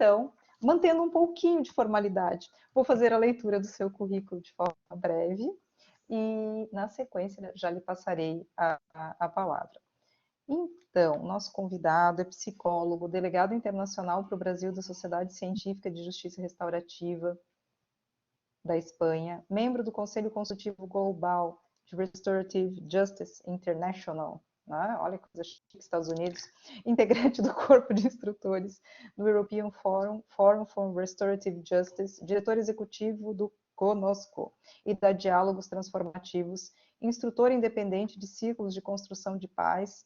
Então, mantendo um pouquinho de formalidade, vou fazer a leitura do seu currículo de forma breve e, na sequência, já lhe passarei a palavra. Então, nosso convidado é psicólogo, delegado internacional para o Brasil da Sociedade Científica de Justiça Restaurativa da Espanha, membro do Conselho Consultivo Global de Restorative Justice International, né? Olha que coisa chique, Estados Unidos, integrante do corpo de instrutores do European Forum for Restorative Justice, diretor executivo do Conosco e da Diálogos Transformativos, instrutor independente de círculos de construção de paz,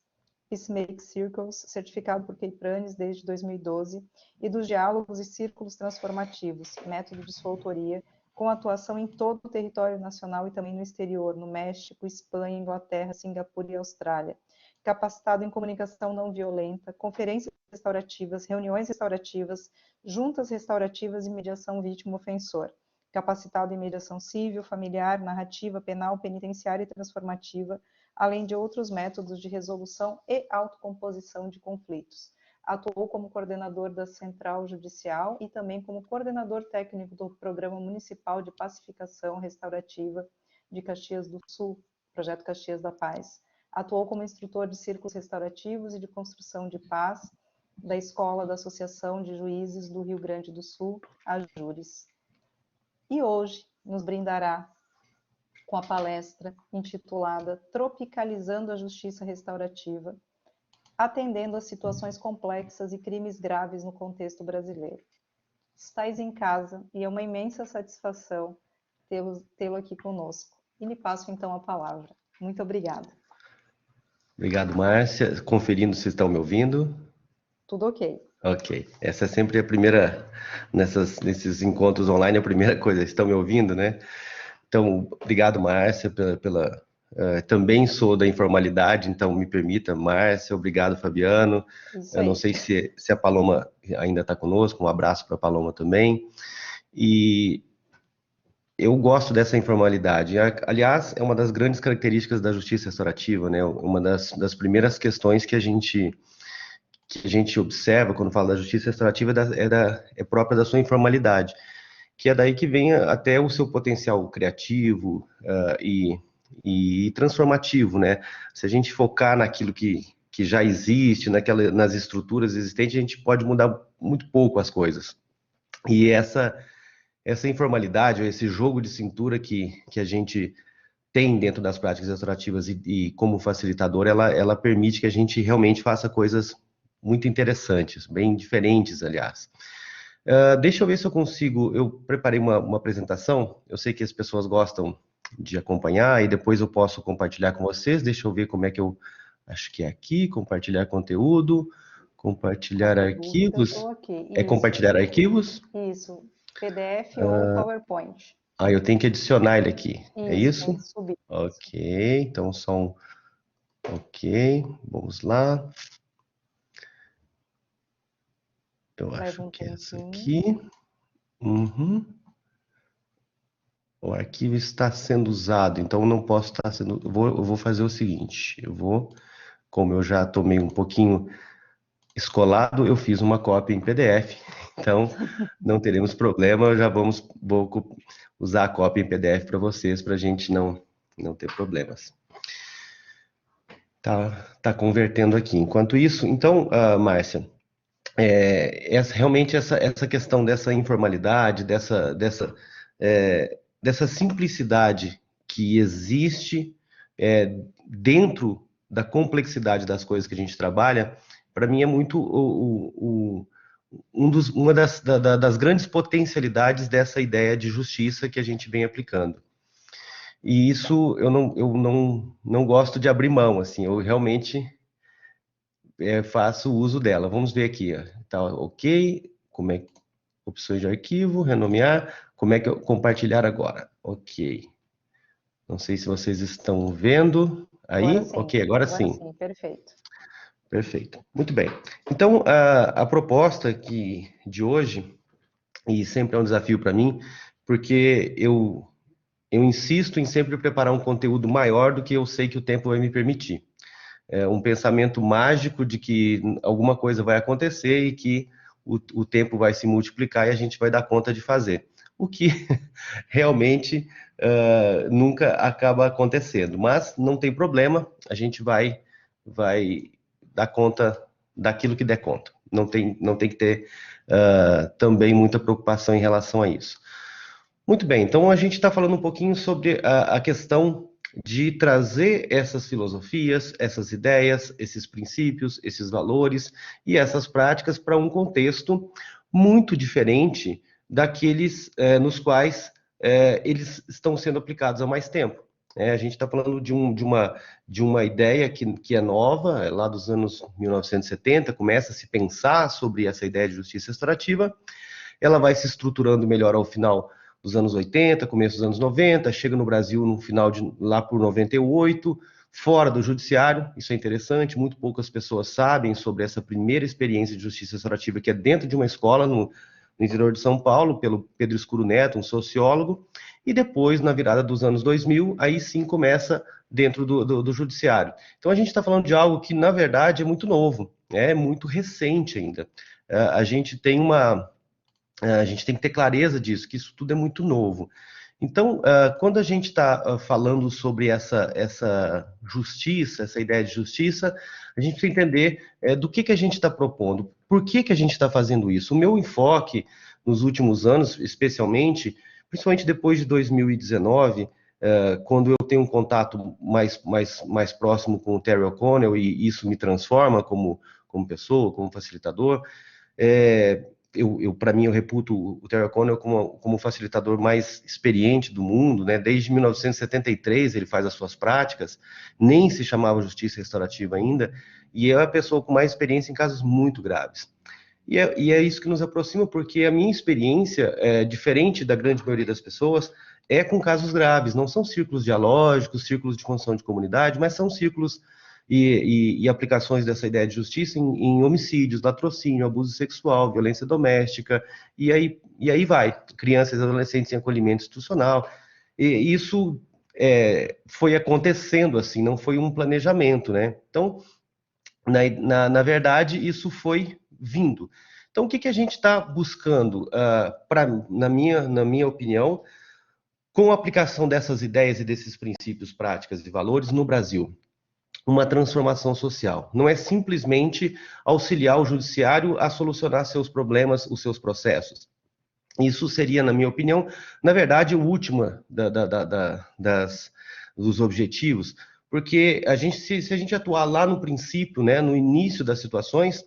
Peacemaking Circles, certificado por Keipranes desde 2012, e dos diálogos e círculos transformativos, método de sua autoria, com atuação em todo o território nacional e também no exterior, no México, Espanha, Inglaterra, Singapura e Austrália. Capacitado em comunicação não violenta, conferências restaurativas, reuniões restaurativas, juntas restaurativas e mediação vítima-ofensor. Capacitado em mediação civil, familiar, narrativa, penal, penitenciária e transformativa, além de outros métodos de resolução e autocomposição de conflitos. Atuou como coordenador da Central Judicial e também como coordenador técnico do Programa Municipal de Pacificação Restaurativa de Caxias do Sul, Projeto Caxias da Paz. Atuou como instrutor de círculos restaurativos e de construção de paz da Escola da Associação de Juízes do Rio Grande do Sul, a Júris. E hoje nos brindará com a palestra intitulada Tropicalizando a Justiça Restaurativa, atendendo a situações complexas e crimes graves no contexto brasileiro. Estais em casa e é uma imensa satisfação tê-lo aqui conosco. E lhe passo então a palavra. Muito obrigada. Obrigado, Márcia. Conferindo se estão me ouvindo. Tudo ok. Ok. Essa é sempre a primeira, nesses encontros online, a primeira coisa. Estão me ouvindo, né? Então, obrigado, Márcia, também sou da informalidade, então me permita, Márcia, obrigado, Fabiano. Eu não sei se a Paloma ainda está conosco, um abraço para a Paloma também. E eu gosto dessa informalidade. Aliás, é uma das grandes características da justiça restaurativa, né? Uma das primeiras questões que a gente observa quando fala da justiça restaurativa é própria da sua informalidade, que é daí que vem até o seu potencial criativo e transformativo, né? Se a gente focar naquilo que já existe, nas estruturas existentes, a gente pode mudar muito pouco as coisas. E essa informalidade, esse jogo de cintura que a gente tem dentro das práticas restaurativas e como facilitador, ela permite que a gente realmente faça coisas muito interessantes, bem diferentes, aliás. Deixa eu ver se eu consigo, eu preparei uma apresentação, eu sei que as pessoas gostam de acompanhar e depois eu posso compartilhar com vocês, deixa eu ver como é que eu, acho que é aqui, compartilhar conteúdo, compartilhar arquivos, é compartilhar arquivos? Isso, PDF ou PowerPoint. Eu tenho que adicionar ele aqui, é isso? Tem que subir. Ok, então ok, vamos lá. Eu acho que é essa aqui. Uhum. O arquivo está sendo usado, então não posso estar sendo... Eu vou fazer o seguinte, como eu já tomei um pouquinho escolado, eu fiz uma cópia em PDF, então não teremos problema, vou usar a cópia em PDF para vocês, para a gente não ter problemas. Tá convertendo aqui. Enquanto isso, então, Márcia, realmente essa questão dessa informalidade, dessa simplicidade que existe dentro da complexidade das coisas que a gente trabalha, para mim é muito uma das grandes potencialidades dessa ideia de justiça que a gente vem aplicando. E isso eu não gosto de abrir mão, assim, eu realmente faço uso dela. Vamos ver aqui, tá ok, opções de arquivo, renomear, como é que eu compartilhar agora? Ok. Não sei se vocês estão vendo aí. Agora sim. Ok, agora sim. Perfeito. Perfeito. Muito bem. Então, a proposta de hoje, e sempre é um desafio para mim, porque eu insisto em sempre preparar um conteúdo maior do que eu sei que o tempo vai me permitir. Um pensamento mágico de que alguma coisa vai acontecer e que o tempo vai se multiplicar e a gente vai dar conta de fazer. O que realmente nunca acaba acontecendo. Mas não tem problema, a gente vai dar conta daquilo que der conta. Não tem que ter também muita preocupação em relação a isso. Muito bem, então a gente está falando um pouquinho sobre a questão de trazer essas filosofias, essas ideias, esses princípios, esses valores e essas práticas para um contexto muito diferente daqueles nos quais eles estão sendo aplicados há mais tempo. A gente está falando de uma ideia que é nova, lá dos anos 1970, começa a se pensar sobre essa ideia de justiça restaurativa, ela vai se estruturando melhor ao final dos anos 80, começo dos anos 90, chega no Brasil no final lá por 98, fora do judiciário, isso é interessante, muito poucas pessoas sabem sobre essa primeira experiência de justiça restaurativa que é dentro de uma escola no interior de São Paulo, pelo Pedro Escuro Neto, um sociólogo, e depois, na virada dos anos 2000, aí sim começa dentro do judiciário. Então a gente está falando de algo que, na verdade, é muito novo, é muito recente ainda. A gente tem que ter clareza disso, que isso tudo é muito novo. Então, quando a gente está falando sobre essa justiça, essa ideia de justiça, a gente precisa entender do que a gente está propondo, por que a gente está fazendo isso. O meu enfoque nos últimos anos, especialmente, principalmente depois de 2019, quando eu tenho um contato mais próximo com o Terry O'Connell, e isso me transforma como pessoa, como facilitador, para mim, eu reputo o Terry O'Connell como o facilitador mais experiente do mundo, né? Desde 1973 ele faz as suas práticas, nem se chamava justiça restaurativa ainda, e é a pessoa com mais experiência em casos muito graves. E é isso que nos aproxima, porque a minha experiência, diferente da grande maioria das pessoas, é com casos graves, não são círculos dialógicos, círculos de construção de comunidade, mas são círculos e aplicações dessa ideia de justiça em homicídios, latrocínio, abuso sexual, violência doméstica, e aí vai, crianças e adolescentes em acolhimento institucional. E isso foi acontecendo assim, não foi um planejamento, né? Então, na verdade, isso foi vindo. Então, o que a gente está buscando, na minha opinião, com a aplicação dessas ideias e desses princípios, práticas e valores no Brasil? Uma transformação social. Não é simplesmente auxiliar o judiciário a solucionar seus problemas, os seus processos. Isso seria, na minha opinião, na verdade, o último dos objetivos, porque se a gente atuar lá no princípio, né, no início das situações,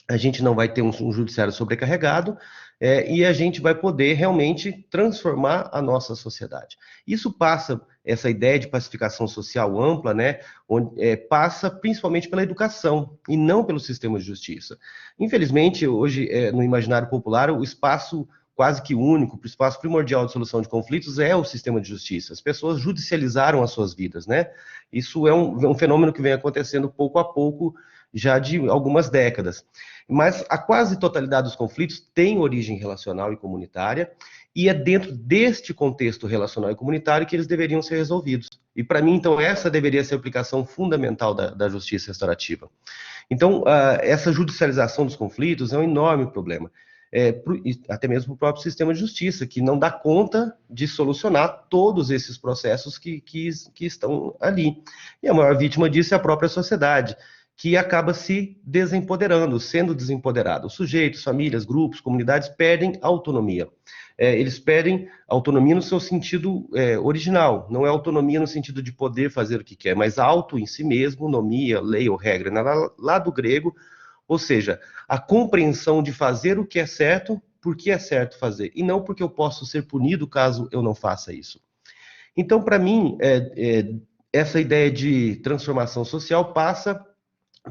a gente não vai ter um judiciário sobrecarregado, e a gente vai poder realmente transformar a nossa sociedade. Isso passa, essa ideia de pacificação social ampla, né, passa principalmente pela educação e não pelo sistema de justiça. Infelizmente, hoje, no imaginário popular, o espaço quase que único, o espaço primordial de solução de conflitos é o sistema de justiça. As pessoas judicializaram as suas vidas, né? Isso é um fenômeno que vem acontecendo pouco a pouco, já de algumas décadas. Mas a quase totalidade dos conflitos tem origem relacional e comunitária, e é dentro deste contexto relacional e comunitário que eles deveriam ser resolvidos. E para mim, então, essa deveria ser a aplicação fundamental da justiça restaurativa. Então, essa judicialização dos conflitos é um enorme problema, até mesmo o próprio sistema de justiça, que não dá conta de solucionar todos esses processos que estão ali. E a maior vítima disso é a própria sociedade, que acaba se desempoderando, sendo desempoderado. Os sujeitos, famílias, grupos, comunidades perdem autonomia. Eles perdem autonomia no seu sentido original, não é autonomia no sentido de poder fazer o que quer, mas auto em si mesmo, nomia, lei ou regra, lá do grego, ou seja, a compreensão de fazer o que é certo, porque é certo fazer, e não porque eu posso ser punido caso eu não faça isso. Então, para mim, essa ideia de transformação social passa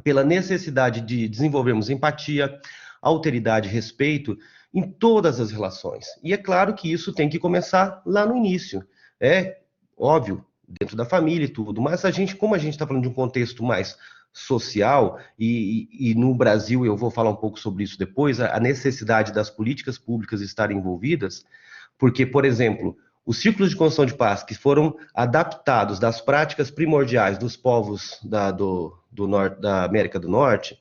pela necessidade de desenvolvermos empatia, alteridade, respeito em todas as relações. E é claro que isso tem que começar lá no início. É óbvio, dentro da família e tudo, mas como a gente está falando de um contexto mais social, e no Brasil, eu vou falar um pouco sobre isso depois, a necessidade das políticas públicas estarem envolvidas, porque, por exemplo, os círculos de construção de paz que foram adaptados das práticas primordiais dos povos da América do Norte,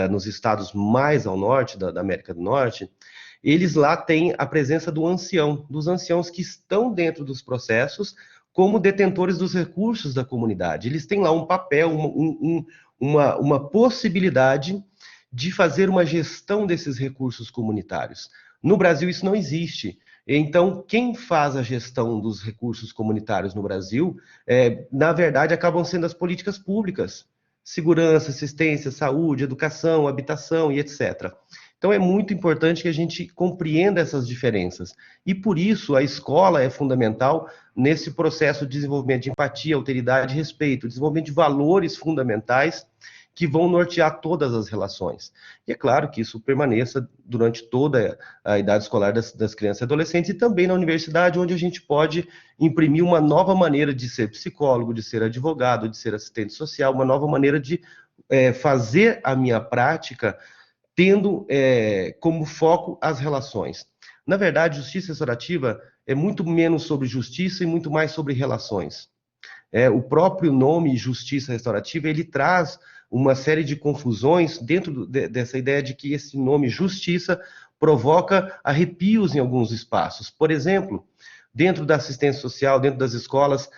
nos estados mais ao norte da América do Norte, eles lá têm a presença dos anciãos que estão dentro dos processos como detentores dos recursos da comunidade. Eles têm lá um papel, uma possibilidade de fazer uma gestão desses recursos comunitários. No Brasil isso não existe. Então, quem faz a gestão dos recursos comunitários no Brasil, na verdade, acabam sendo as políticas públicas. Segurança, assistência, saúde, educação, habitação e etc. Então, é muito importante que a gente compreenda essas diferenças. E, por isso, a escola é fundamental nesse processo de desenvolvimento de empatia, alteridade e respeito, desenvolvimento de valores fundamentais que vão nortear todas as relações. E é claro que isso permaneça durante toda a idade escolar das crianças e adolescentes, e também na universidade, onde a gente pode imprimir uma nova maneira de ser psicólogo, de ser advogado, de ser assistente social, uma nova maneira de fazer a minha prática tendo como foco as relações. Na verdade, justiça restaurativa é muito menos sobre justiça e muito mais sobre relações. O próprio nome justiça restaurativa, ele traz uma série de confusões dentro dessa ideia de que esse nome justiça provoca arrepios em alguns espaços. Por exemplo, dentro da assistência social, dentro das escolas,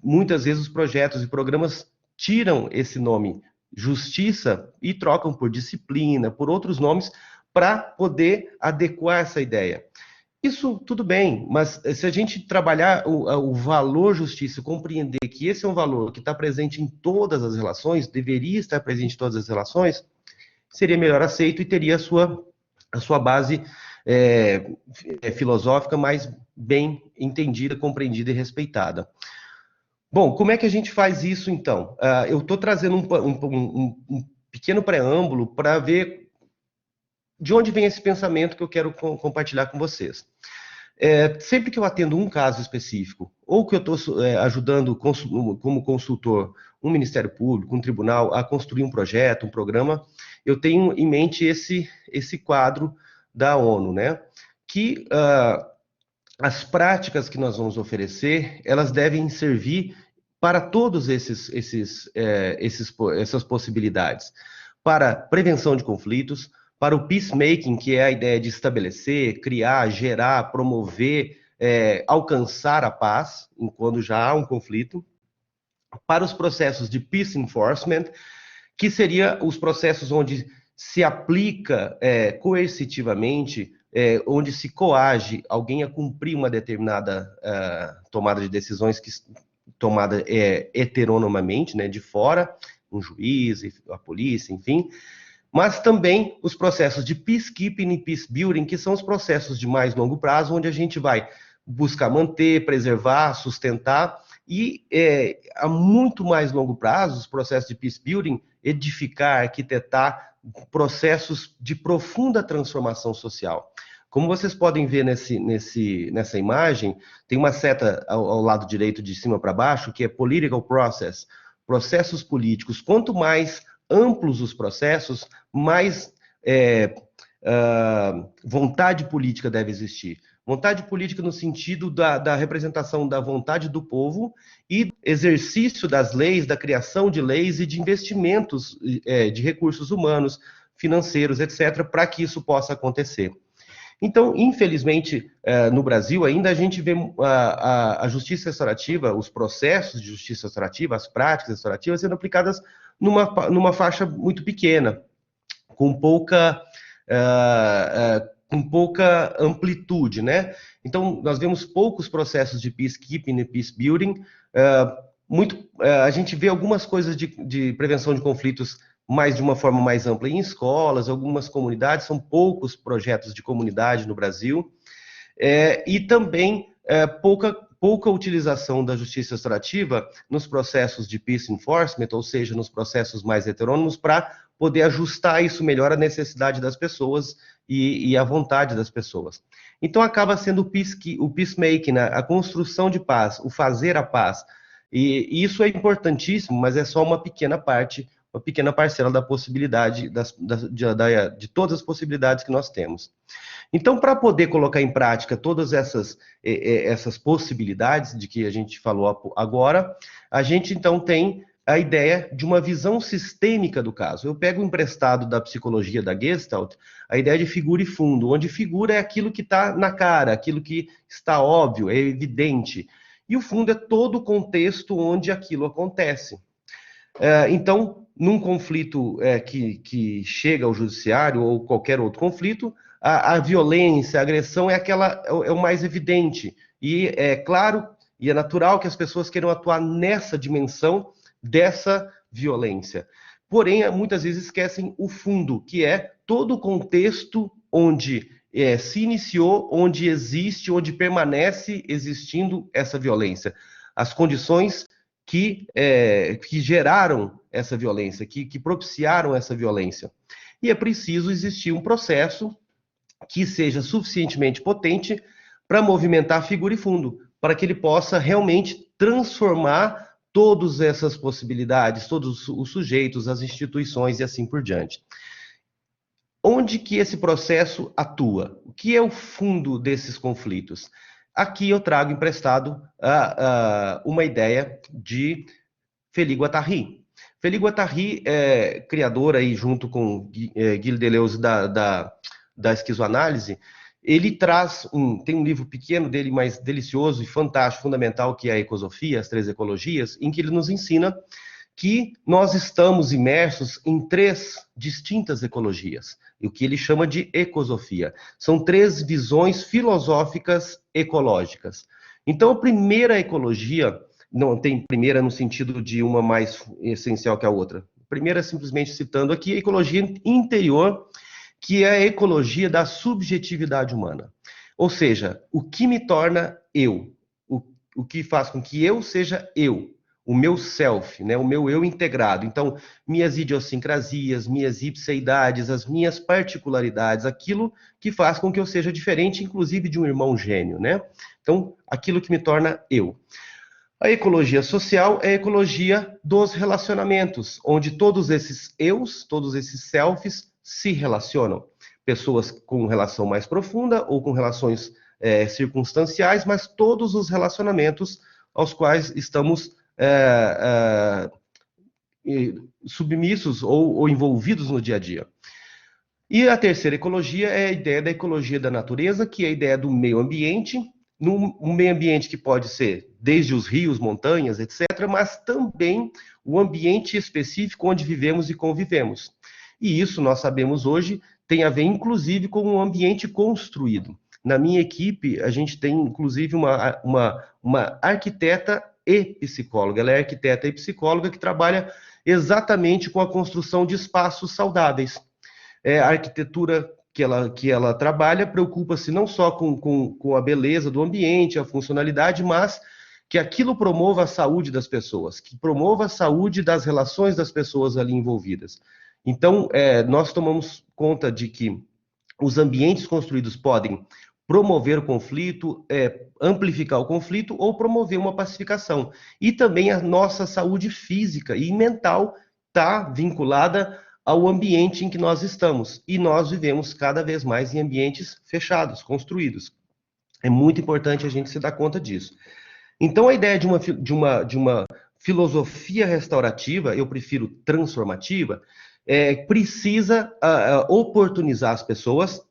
muitas vezes os projetos e programas tiram esse nome justiça e trocam por disciplina, por outros nomes, para poder adequar essa ideia. Isso tudo bem, mas se a gente trabalhar o valor justiça, compreender que esse é um valor que está presente em todas as relações, deveria estar presente em todas as relações, seria melhor aceito e teria a sua base filosófica mais bem entendida, compreendida e respeitada. Bom, como é que a gente faz isso, então? Eu estou trazendo um pequeno preâmbulo para ver de onde vem esse pensamento que eu quero compartilhar com vocês. Sempre que eu atendo um caso específico, ou que eu estou ajudando como consultor um Ministério Público, um tribunal, a construir um projeto, um programa, eu tenho em mente esse quadro da ONU, né? Que as práticas que nós vamos oferecer, elas devem servir para todos essas possibilidades. Para prevenção de conflitos, para o peacemaking, que é a ideia de estabelecer, criar, gerar, promover, alcançar a paz, quando já há um conflito. Para os processos de peace enforcement, que seria os processos onde se aplica coercitivamente, onde se coage alguém a cumprir uma determinada tomada de decisões tomada heteronomamente, né, de fora, um juiz, a polícia, enfim, mas também os processos de peacekeeping e peacebuilding, que são os processos de mais longo prazo, onde a gente vai buscar manter, preservar, sustentar, e a muito mais longo prazo, os processos de peacebuilding, edificar, arquitetar processos de profunda transformação social. Como vocês podem ver nessa imagem, tem uma seta ao lado direito de cima para baixo, que é political process, processos políticos. Quanto mais amplos os processos, mais vontade política deve existir. Vontade política no sentido da representação da vontade do povo e exercício das leis, da criação de leis e de investimentos de recursos humanos, financeiros, etc., para que isso possa acontecer. Então, infelizmente, no Brasil ainda a gente vê a justiça restaurativa, os processos de justiça restaurativa, as práticas restaurativas sendo aplicadas numa faixa muito pequena, com pouca amplitude, né? Então, nós vemos poucos processos de peacekeeping e peacebuilding, a gente vê algumas coisas de prevenção de conflitos mais de uma forma mais ampla em escolas, algumas comunidades, são poucos projetos de comunidade no Brasil, e também pouca utilização da justiça restaurativa nos processos de peace enforcement, ou seja, nos processos mais heterônomos, para poder ajustar isso melhor à necessidade das pessoas e à vontade das pessoas. Então, acaba sendo o peacemaking, né? A construção de paz, o fazer a paz. E isso é importantíssimo, mas é só uma pequena parte, uma pequena parcela da possibilidade, de todas as possibilidades que nós temos. Então, para poder colocar em prática todas essas possibilidades de que a gente falou agora, a gente então tem a ideia de uma visão sistêmica do caso. Eu pego emprestado da psicologia da Gestalt a ideia de figura e fundo, onde figura é aquilo que está na cara, aquilo que está óbvio, é evidente. E o fundo é todo o contexto onde aquilo acontece. Então, num conflito que chega ao judiciário ou qualquer outro conflito, a violência, a agressão é o mais evidente. E é claro e é natural que as pessoas queiram atuar nessa dimensão dessa violência. Porém, muitas vezes esquecem o fundo, que é todo o contexto onde se iniciou, onde existe, onde permanece existindo essa violência. As condições que geraram essa violência, que propiciaram essa violência. E é preciso existir um processo que seja suficientemente potente para movimentar figura e fundo, para que ele possa realmente transformar todas essas possibilidades, todos os sujeitos, as instituições e assim por diante. Onde que esse processo atua? O que é o fundo desses conflitos? Aqui eu trago emprestado uma ideia de Félix Guattari. Félix Guattari é criador aí junto com Gilles Deleuze da esquizoanálise. Ele tem um livro pequeno dele, mas delicioso e fantástico, fundamental, que é a Ecosofia, as 3 ecologias, em que ele nos ensina que nós estamos imersos em 3 distintas ecologias, o que ele chama de ecosofia. São 3 visões filosóficas ecológicas. Então, a primeira ecologia, não tem primeira no sentido de uma mais essencial que a outra. A primeira, simplesmente citando aqui, a ecologia interior, que é a ecologia da subjetividade humana. Ou seja, o que me torna eu, o que faz com que eu seja eu, o meu self, né, o meu eu integrado. Então, minhas idiosincrasias, minhas ipseidades, as minhas particularidades, aquilo que faz com que eu seja diferente, inclusive de um irmão gêmeo, né? Então, aquilo que me torna eu. A ecologia social é a ecologia dos relacionamentos, onde todos esses eus, todos esses selfs, se relacionam. Pessoas com relação mais profunda ou com relações circunstanciais, mas todos os relacionamentos aos quais estamos submissos ou envolvidos no dia a dia. E a terceira ecologia é a ideia da ecologia da natureza, que é a ideia do meio ambiente, um meio ambiente que pode ser desde os rios, montanhas, etc., mas também o ambiente específico onde vivemos e convivemos. E isso, nós sabemos hoje, tem a ver, inclusive, com um ambiente construído. Na minha equipe, a gente tem, inclusive, uma arquiteta e psicóloga. Ela é arquiteta e psicóloga que trabalha exatamente com a construção de espaços saudáveis. A arquitetura que ela trabalha preocupa-se não só com a beleza do ambiente, a funcionalidade, mas que aquilo promova a saúde das pessoas, que promova a saúde das relações das pessoas ali envolvidas. Então, nós tomamos conta de que os ambientes construídos podem promover o conflito, amplificar o conflito ou promover uma pacificação. E também a nossa saúde física e mental está vinculada ao ambiente em que nós estamos. E nós vivemos cada vez mais em ambientes fechados, construídos. É muito importante a gente se dar conta disso. Então, a ideia de uma filosofia restaurativa, eu prefiro transformativa, precisa oportunizar as pessoas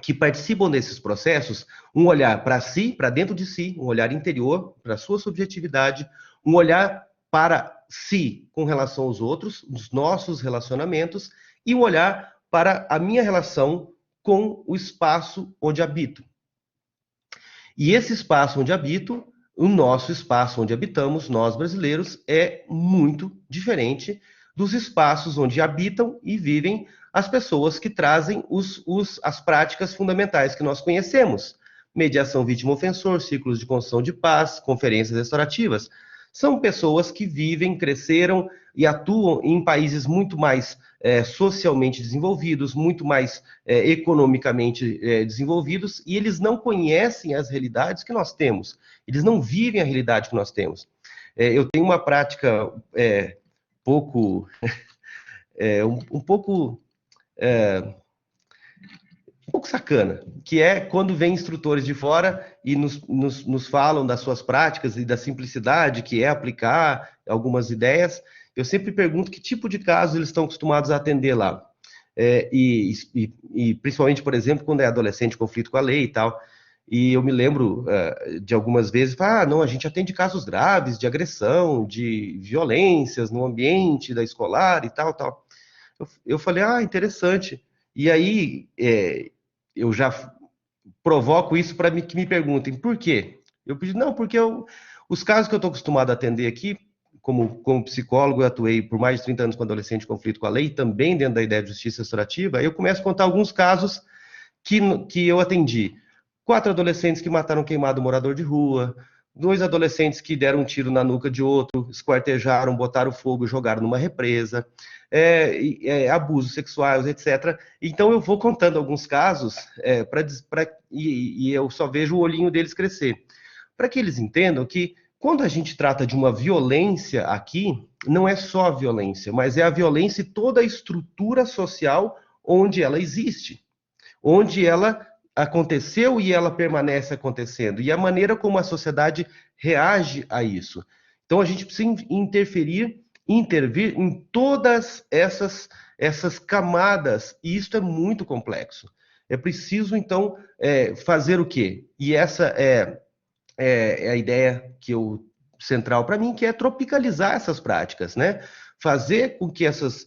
que participam desses processos um olhar para si, para dentro de si, um olhar interior, para a sua subjetividade, um olhar para si com relação aos outros, os nossos relacionamentos, e um olhar para a minha relação com o espaço onde habito. E esse espaço onde habito, o nosso espaço onde habitamos, nós brasileiros, é muito diferente dos espaços onde habitam e vivem as pessoas que trazem as práticas fundamentais que nós conhecemos. Mediação vítima-ofensor, círculos de construção de paz, conferências restaurativas. São pessoas que vivem, cresceram e atuam em países muito mais socialmente desenvolvidos, muito mais economicamente desenvolvidos, e eles não conhecem as realidades que nós temos. Eles não vivem a realidade que nós temos. Eu tenho uma prática um pouco sacana, que é quando vem instrutores de fora e nos falam das suas práticas e da simplicidade que é aplicar algumas ideias, eu sempre pergunto que tipo de casos eles estão acostumados a atender lá. E principalmente, por exemplo, quando é adolescente, conflito com a lei e tal. E eu me lembro de algumas vezes, não, a gente atende casos graves de agressão, de violências no ambiente da escolar e tal, tal. Eu falei, interessante. E aí eu já provoco isso para que me perguntem, por quê? Eu pedi, não, porque os casos que eu estou acostumado a atender aqui, como psicólogo, eu atuei por mais de 30 anos com adolescente em conflito com a lei, também dentro da ideia de justiça restaurativa, eu começo a contar alguns casos que eu atendi. 4 adolescentes que mataram queimado um morador de rua, 2 adolescentes que deram um tiro na nuca de outro, esquartejaram, botaram fogo e jogaram numa represa, abusos sexuais, etc. Então eu vou contando alguns casos e eu só vejo o olhinho deles crescer, para que eles entendam que quando a gente trata de uma violência aqui, não é só a violência, mas é a violência e toda a estrutura social onde ela existe, onde ela aconteceu e ela permanece acontecendo, e a maneira como a sociedade reage a isso. Então a gente precisa intervir em todas essas camadas, e isso é muito complexo. É preciso, então, fazer o quê? E essa é a ideia central para mim, que é tropicalizar essas práticas, né? Fazer com que essas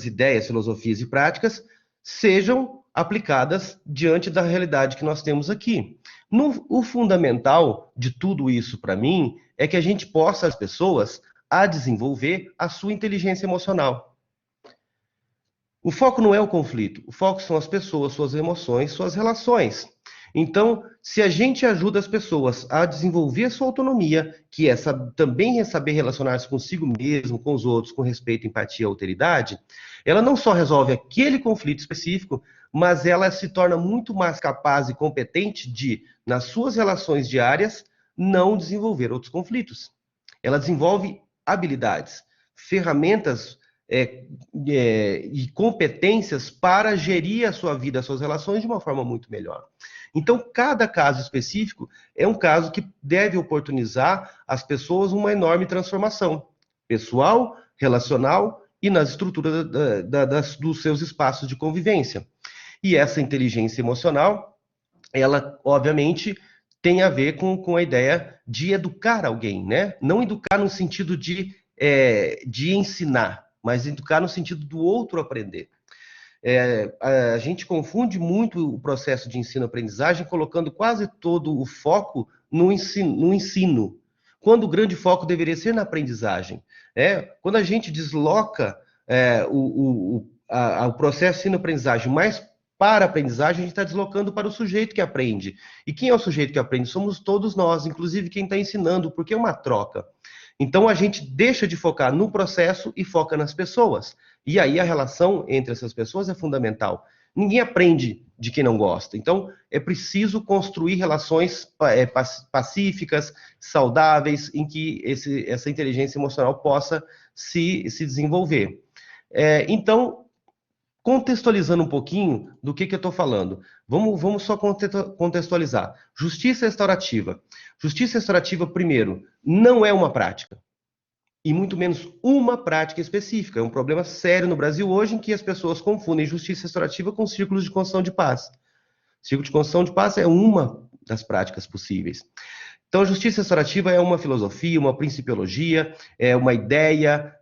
ideias, filosofias e práticas sejam aplicadas diante da realidade que nós temos aqui. O fundamental de tudo isso, para mim, é que a gente possa, as pessoas, a desenvolver a sua inteligência emocional. O foco não é o conflito, o foco são as pessoas, suas emoções, suas relações. Então, se a gente ajuda as pessoas a desenvolver a sua autonomia, que é também é saber relacionar-se consigo mesmo, com os outros, com respeito, empatia e alteridade, ela não só resolve aquele conflito específico, mas ela se torna muito mais capaz e competente de, nas suas relações diárias, não desenvolver outros conflitos. Ela desenvolve habilidades, ferramentas e competências para gerir a sua vida, as suas relações de uma forma muito melhor. Então, cada caso específico é um caso que deve oportunizar às pessoas uma enorme transformação pessoal, relacional e nas estruturas dos seus espaços de convivência. E essa inteligência emocional, ela, obviamente, tem a ver com a ideia de educar alguém, né? Não educar no sentido de ensinar, mas educar no sentido do outro aprender. A gente confunde muito o processo de ensino-aprendizagem, colocando quase todo o foco no ensino, quando o grande foco deveria ser na aprendizagem. Quando a gente desloca o processo de ensino-aprendizagem mais para a aprendizagem, a gente está deslocando para o sujeito que aprende. E quem é o sujeito que aprende? Somos todos nós, inclusive quem está ensinando, porque é uma troca. Então, a gente deixa de focar no processo e foca nas pessoas. E aí, a relação entre essas pessoas é fundamental. Ninguém aprende de quem não gosta. Então, é preciso construir relações pacíficas, saudáveis, em que essa inteligência emocional possa se desenvolver. Então, contextualizando um pouquinho do que eu estou falando. Vamos só contextualizar. Justiça restaurativa. Justiça restaurativa, primeiro, não é uma prática. E muito menos uma prática específica. É um problema sério no Brasil hoje em que as pessoas confundem justiça restaurativa com círculos de construção de paz. Círculo de construção de paz é uma das práticas possíveis. Então, a justiça restaurativa é uma filosofia, uma principiologia, é uma ideia,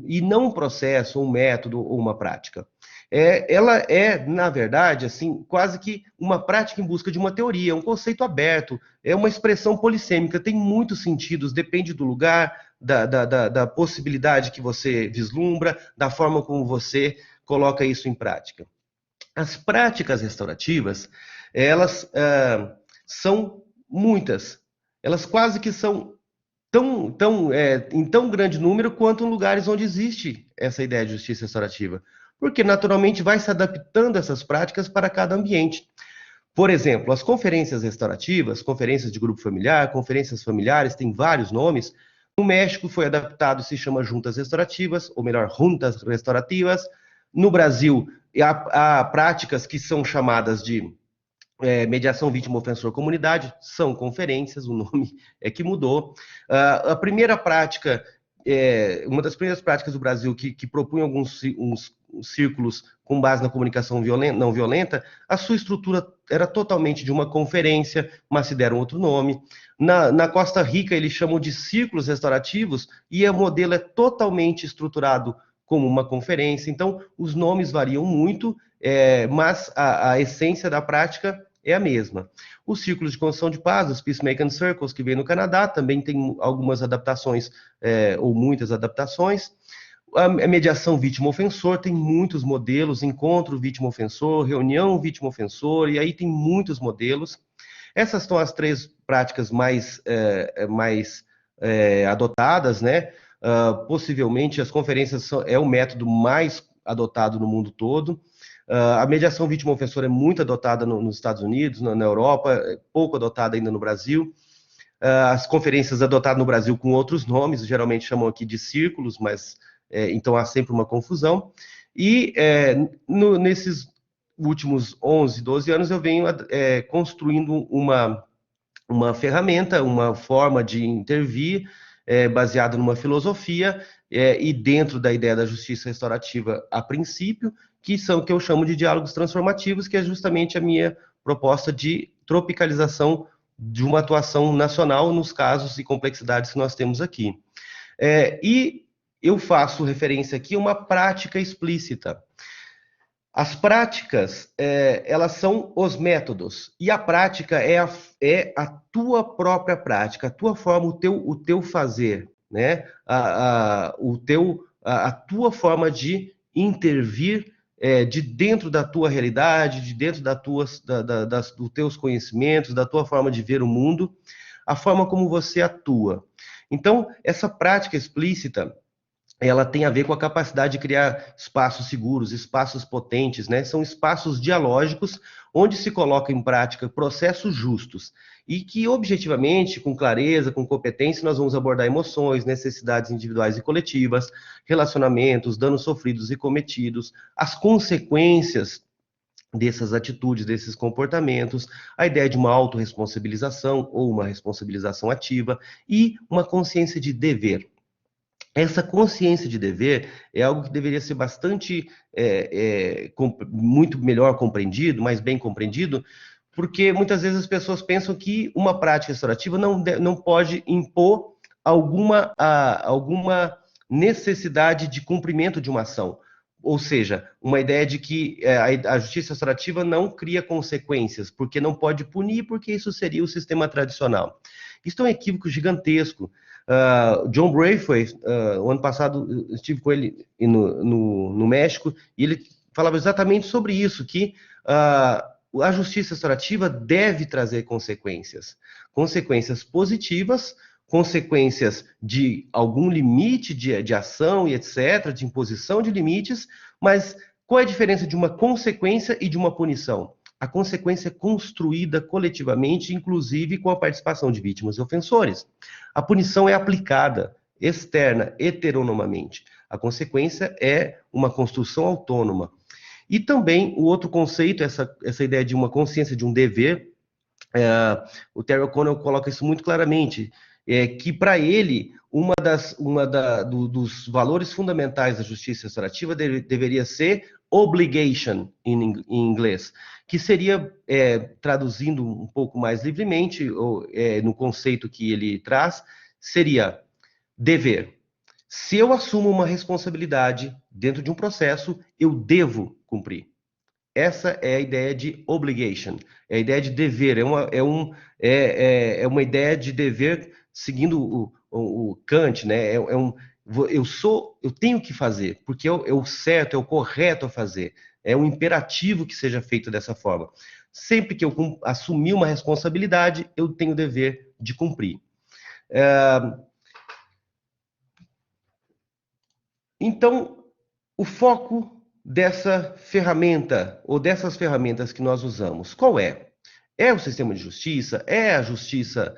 e não um processo, um método ou uma prática. Ela é, na verdade, assim, quase que uma prática em busca de uma teoria, um conceito aberto, é uma expressão polissêmica, tem muitos sentidos, depende do lugar, da possibilidade que você vislumbra, da forma como você coloca isso em prática. As práticas restaurativas, elas são muitas. Elas quase que são em tão grande número quanto em lugares onde existe essa ideia de justiça restaurativa. Porque, naturalmente, vai se adaptando essas práticas para cada ambiente. Por exemplo, as conferências restaurativas, conferências de grupo familiar, conferências familiares, tem vários nomes. No México foi adaptado, se chama juntas restaurativas, ou melhor, juntas restaurativas. No Brasil, há práticas que são chamadas de mediação vítima-ofensor-comunidade, são conferências, o nome é que mudou. A primeira prática uma das primeiras práticas do Brasil que propunha alguns uns círculos com base na comunicação não violenta, a sua estrutura era totalmente de uma conferência, mas se deram outro nome. Na Costa Rica, eles chamam de círculos restaurativos, e o modelo é totalmente estruturado como uma conferência. Então, os nomes variam muito, mas a essência da prática é a mesma. Os círculos de construção de paz, os Peacemaking Circles, que vem no Canadá, também tem algumas adaptações, ou muitas adaptações. A mediação vítima-ofensor tem muitos modelos, encontro vítima-ofensor, reunião vítima-ofensor, e aí tem muitos modelos. Essas são as 3 práticas mais adotadas, né? Possivelmente as conferências é o método mais adotado no mundo todo. A mediação vítima-ofensor é muito adotada nos Estados Unidos, na Europa, pouco adotada ainda no Brasil. As conferências adotadas no Brasil com outros nomes, geralmente chamam aqui de círculos, mas então há sempre uma confusão. E nesses últimos 11, 12 anos eu venho construindo uma ferramenta, uma forma de intervir, baseada numa filosofia, e dentro da ideia da justiça restaurativa a princípio, que eu chamo de diálogos transformativos, que é justamente a minha proposta de tropicalização de uma atuação nacional nos casos e complexidades que nós temos aqui. E eu faço referência aqui a uma prática explícita. As práticas, elas são os métodos, e a prática é a tua própria prática, a tua forma, o teu fazer, né? A tua forma de intervir de dentro da tua realidade, de dentro dos teus conhecimentos, da tua forma de ver o mundo, a forma como você atua. Então, essa prática explícita, ela tem a ver com a capacidade de criar espaços seguros, espaços potentes, né? São espaços dialógicos onde se coloca em prática processos justos e que, objetivamente, com clareza, com competência, nós vamos abordar emoções, necessidades individuais e coletivas, relacionamentos, danos sofridos e cometidos, as consequências dessas atitudes, desses comportamentos, a ideia de uma autorresponsabilização ou uma responsabilização ativa e uma consciência de dever. Essa consciência de dever é algo que deveria ser bastante, muito melhor compreendido, mais bem compreendido, porque muitas vezes as pessoas pensam que uma prática restaurativa não pode impor alguma necessidade de cumprimento de uma ação. Ou seja, uma ideia de que a justiça restaurativa não cria consequências, porque não pode punir, porque isso seria o sistema tradicional. Isso é um equívoco gigantesco. John Braithwaite, o ano passado eu estive com ele no México, e ele falava exatamente sobre isso, que a justiça restaurativa deve trazer consequências positivas, consequências de algum limite de ação e etc., de imposição de limites, mas qual é a diferença de uma consequência e de uma punição? A consequência é construída coletivamente, inclusive com a participação de vítimas e ofensores. A punição é aplicada externa, heteronomamente. A consequência é uma construção autônoma. E também o outro conceito, essa ideia de uma consciência de um dever, o Terry O'Connell coloca isso muito claramente, que para ele, dos valores fundamentais da justiça restaurativa deveria ser obligation, em inglês, que seria, traduzindo um pouco mais livremente, no conceito que ele traz, seria dever. Se eu assumo uma responsabilidade dentro de um processo, eu devo cumprir. Essa é a ideia de obligation, é a ideia de dever, é uma ideia de dever seguindo o Kant, né? Eu tenho que fazer, porque é o certo, é o correto a fazer, é um imperativo que seja feito dessa forma. Sempre que eu assumir uma responsabilidade, eu tenho o dever de cumprir. Então, o foco dessa ferramenta, ou dessas ferramentas que nós usamos, qual é? É o sistema de justiça? É a justiça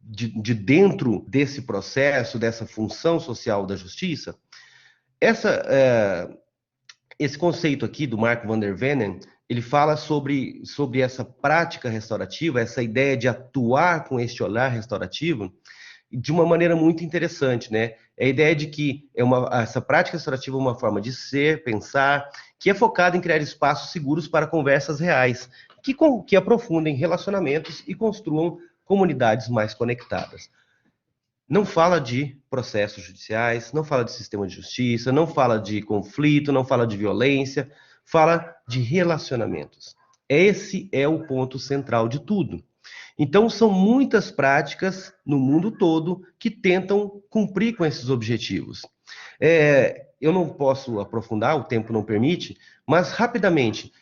de dentro desse processo, dessa função social da justiça? Esse conceito aqui do Mark van der Venen, ele fala sobre essa prática restaurativa, essa ideia de atuar com este olhar restaurativo, de uma maneira muito interessante, né? É a ideia de que essa prática restaurativa é uma forma de ser, pensar, que é focada em criar espaços seguros para conversas reais, que aprofundem relacionamentos e construam comunidades mais conectadas. Não fala de processos judiciais, não fala de sistema de justiça, não fala de conflito, não fala de violência, fala de relacionamentos. Esse é o ponto central de tudo. Então, são muitas práticas no mundo todo que tentam cumprir com esses objetivos. Eu não posso aprofundar, o tempo não permite, mas rapidamente,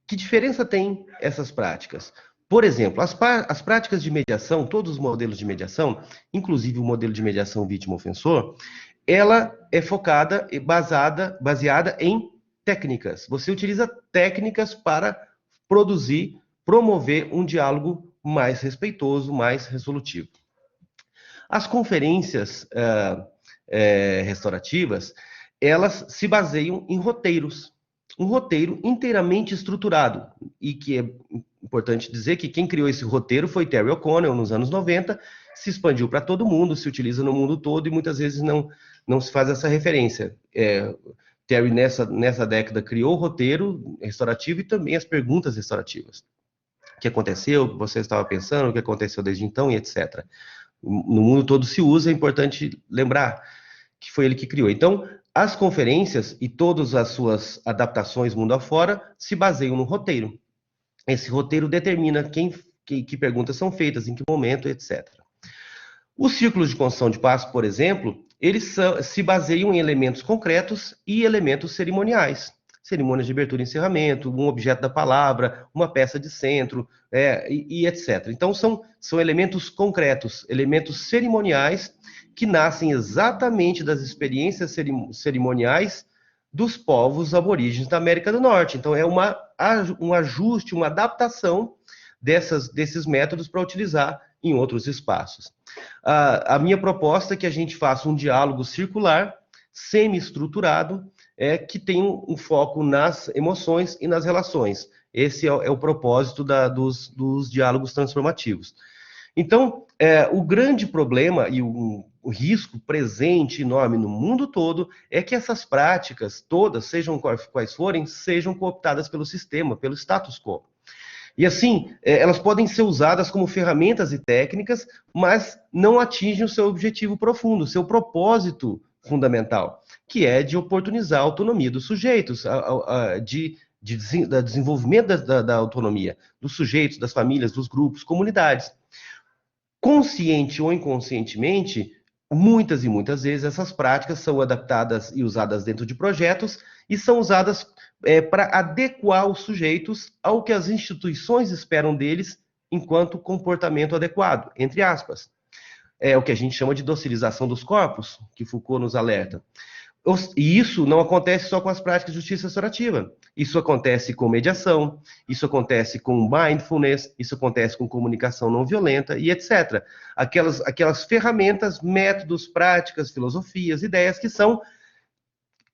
que diferença tem essas práticas? Por exemplo, as práticas de mediação, todos os modelos de mediação, inclusive o modelo de mediação vítima-ofensor, ela é focada e baseada em técnicas. Você utiliza técnicas para promover um diálogo mais respeitoso, mais resolutivo. As conferências restaurativas, elas se baseiam em roteiros. Um roteiro inteiramente estruturado, e que é importante dizer que quem criou esse roteiro foi Terry O'Connell nos anos 90, se expandiu para todo mundo, se utiliza no mundo todo, e muitas vezes não se faz essa referência. Terry, nessa década, criou o roteiro restaurativo e também as perguntas restaurativas. O que aconteceu, o que você estava pensando, o que aconteceu desde então, e etc. No mundo todo se usa, é importante lembrar que foi ele que criou. Então, as conferências e todas as suas adaptações mundo afora se baseiam no roteiro. Esse roteiro determina que perguntas são feitas, em que momento, etc. Os círculos de construção de paz, por exemplo, eles se baseiam em elementos concretos e elementos cerimoniais. Cerimônias de abertura e encerramento, um objeto da palavra, uma peça de centro, e etc. Então, são elementos concretos, elementos cerimoniais, que nascem exatamente das experiências cerimoniais dos povos aborígenes da América do Norte. Então, é um ajuste, uma adaptação desses métodos para utilizar em outros espaços. A minha proposta é que a gente faça um diálogo circular, semi-estruturado, que tem um foco nas emoções e nas relações. Esse é o propósito dos diálogos transformativos. Então, o grande problema e o risco presente enorme no mundo todo é que essas práticas todas, sejam quais forem, sejam cooptadas pelo sistema, pelo status quo. E assim, elas podem ser usadas como ferramentas e técnicas, mas não atingem o seu objetivo profundo, o seu propósito fundamental, que é de oportunizar a autonomia dos sujeitos, desenvolvimento da autonomia dos sujeitos, das famílias, dos grupos, comunidades. Consciente ou inconscientemente, muitas e muitas vezes essas práticas são adaptadas e usadas dentro de projetos e são usadas para adequar os sujeitos ao que as instituições esperam deles enquanto comportamento adequado, entre aspas. É o que a gente chama de docilização dos corpos, que Foucault nos alerta. E isso não acontece só com as práticas de justiça restaurativa. Isso acontece com mediação, isso acontece com mindfulness, isso acontece com comunicação não violenta e etc. Aquelas ferramentas, métodos, práticas, filosofias, ideias que são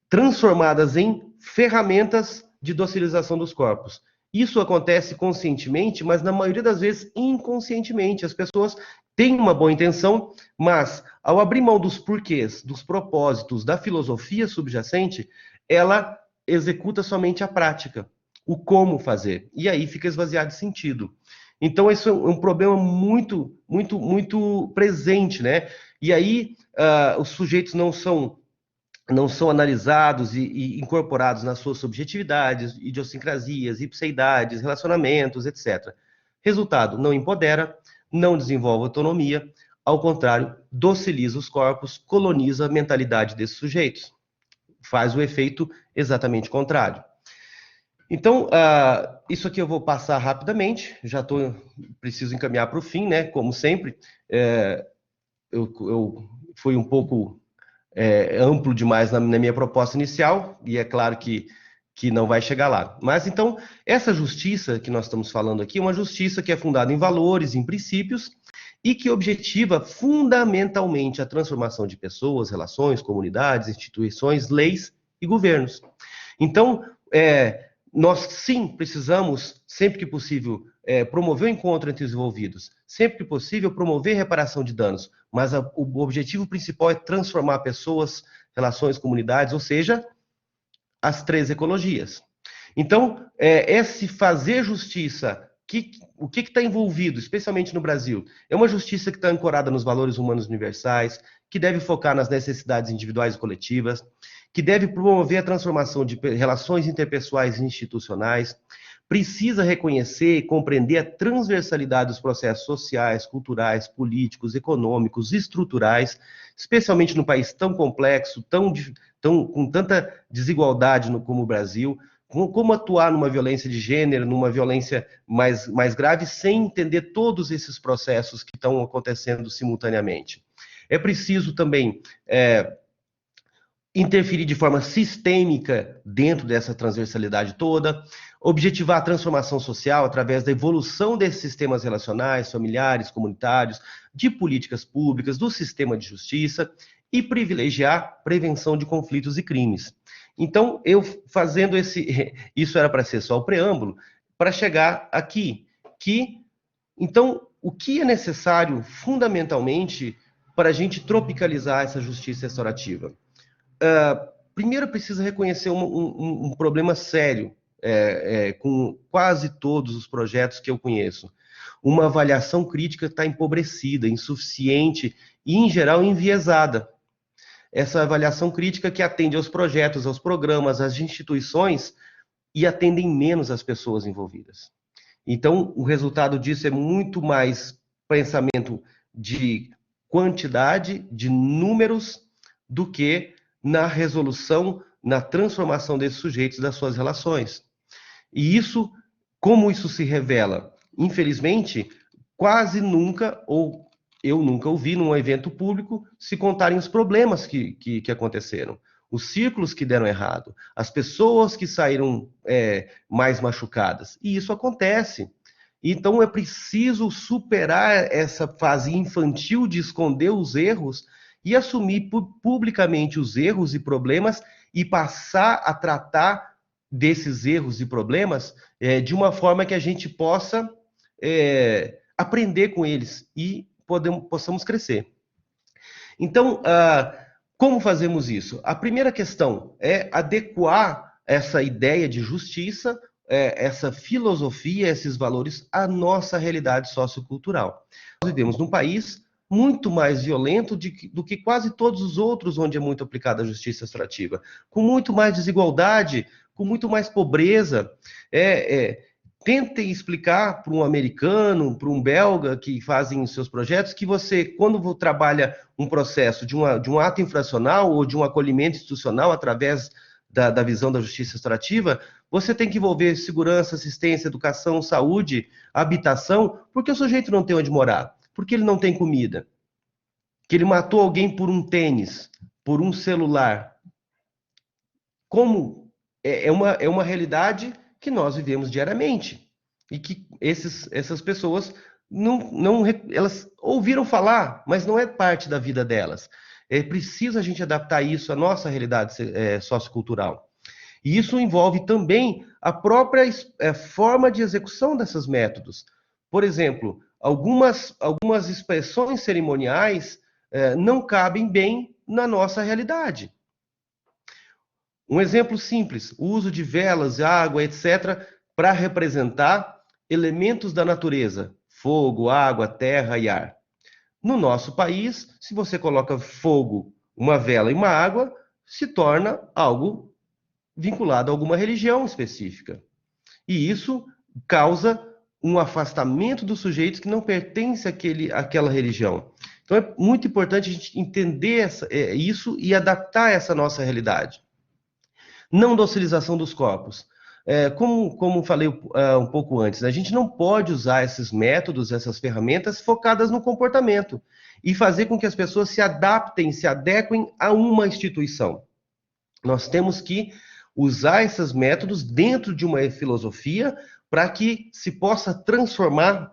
transformadas em ferramentas de docilização dos corpos. Isso acontece conscientemente, mas na maioria das vezes inconscientemente. As pessoas têm uma boa intenção, mas ao abrir mão dos porquês, dos propósitos, da filosofia subjacente, ela executa somente a prática, o como fazer. E aí fica esvaziado de sentido. Então, isso é um problema muito, muito, muito presente, né? E aí, os sujeitos não são analisados e incorporados nas suas subjetividades, idiosincrasias, ipseidades, relacionamentos, etc. Resultado, não empodera, não desenvolve autonomia, ao contrário, dociliza os corpos, coloniza a mentalidade desses sujeitos. Faz o efeito exatamente contrário. Então, isso aqui eu vou passar rapidamente, preciso encaminhar para o fim, né? Como sempre, eu fui um pouco amplo demais na minha proposta inicial, e é claro que não vai chegar lá. Mas, então, essa justiça que nós estamos falando aqui é uma justiça que é fundada em valores, em princípios, e que objetiva fundamentalmente a transformação de pessoas, relações, comunidades, instituições, leis e governos. Então, nós sim precisamos, sempre que possível, promover o encontro entre os envolvidos, sempre que possível promover reparação de danos, mas o objetivo principal é transformar pessoas, relações, comunidades, ou seja, as 3 ecologias. Então, esse fazer justiça, o que está envolvido, especialmente no Brasil? É uma justiça que está ancorada nos valores humanos universais, que deve focar nas necessidades individuais e coletivas, que deve promover a transformação de relações interpessoais e institucionais, precisa reconhecer e compreender a transversalidade dos processos sociais, culturais, políticos, econômicos, estruturais, especialmente num país tão complexo, com tanta desigualdade como o Brasil, como atuar numa violência de gênero, numa violência mais grave, sem entender todos esses processos que estão acontecendo simultaneamente. É preciso também interferir de forma sistêmica dentro dessa transversalidade toda, objetivar a transformação social através da evolução desses sistemas relacionais, familiares, comunitários, de políticas públicas, do sistema de justiça e privilegiar prevenção de conflitos e crimes. Então, eu fazendo isso era para ser só o preâmbulo, para chegar aqui, então, o que é necessário fundamentalmente para a gente tropicalizar essa justiça restaurativa? Primeiro, precisa reconhecer um problema sério com quase todos os projetos que eu conheço. Uma avaliação crítica está empobrecida, insuficiente e, em geral, enviesada. Essa avaliação crítica que atende aos projetos, aos programas, às instituições e atendem menos as pessoas envolvidas. Então, o resultado disso é muito mais pensamento de quantidade, de números, do que na resolução, na transformação desses sujeitos das suas relações. E isso, como isso se revela? Infelizmente, quase nunca, ou eu nunca ouvi num evento público, se contarem os problemas que aconteceram, os círculos que deram errado, as pessoas que saíram mais machucadas. E isso acontece. Então, é preciso superar essa fase infantil de esconder os erros e assumir publicamente os erros e problemas e passar a tratar desses erros e problemas de uma forma que a gente possa aprender com eles e possamos crescer. Então, como fazemos isso? A primeira questão é adequar essa ideia de justiça, essa filosofia, esses valores à nossa realidade sociocultural. Nós vivemos num país muito mais violento do que quase todos os outros onde é muito aplicada a justiça restaurativa, com muito mais desigualdade, com muito mais pobreza. Tentem explicar para um americano, para um belga que fazem seus projetos, que você, quando trabalha um processo de um ato infracional ou de um acolhimento institucional através da visão da justiça restaurativa, você tem que envolver segurança, assistência, educação, saúde, habitação, porque o sujeito não tem onde morar, porque ele não tem comida, que ele matou alguém por um tênis, por um celular. Como é uma realidade que nós vivemos diariamente e que essas pessoas elas ouviram falar, mas não é parte da vida delas. É preciso a gente adaptar isso à nossa realidade sociocultural. E isso envolve também a própria forma de execução desses métodos. Por exemplo, algumas expressões cerimoniais não cabem bem na nossa realidade. Um exemplo simples, o uso de velas, água, etc., para representar elementos da natureza, fogo, água, terra e ar. No nosso país, se você coloca fogo, uma vela e uma água, se torna algo vinculado a alguma religião específica. E isso causa um afastamento dos sujeitos que não pertencem àquela religião. Então é muito importante a gente entender isso e adaptar essa nossa realidade. Não docilização dos corpos. Como falei um pouco antes, a gente não pode usar esses métodos, essas ferramentas focadas no comportamento e fazer com que as pessoas se adaptem, se adequem a uma instituição. Nós temos que usar esses métodos dentro de uma filosofia para que se possa transformar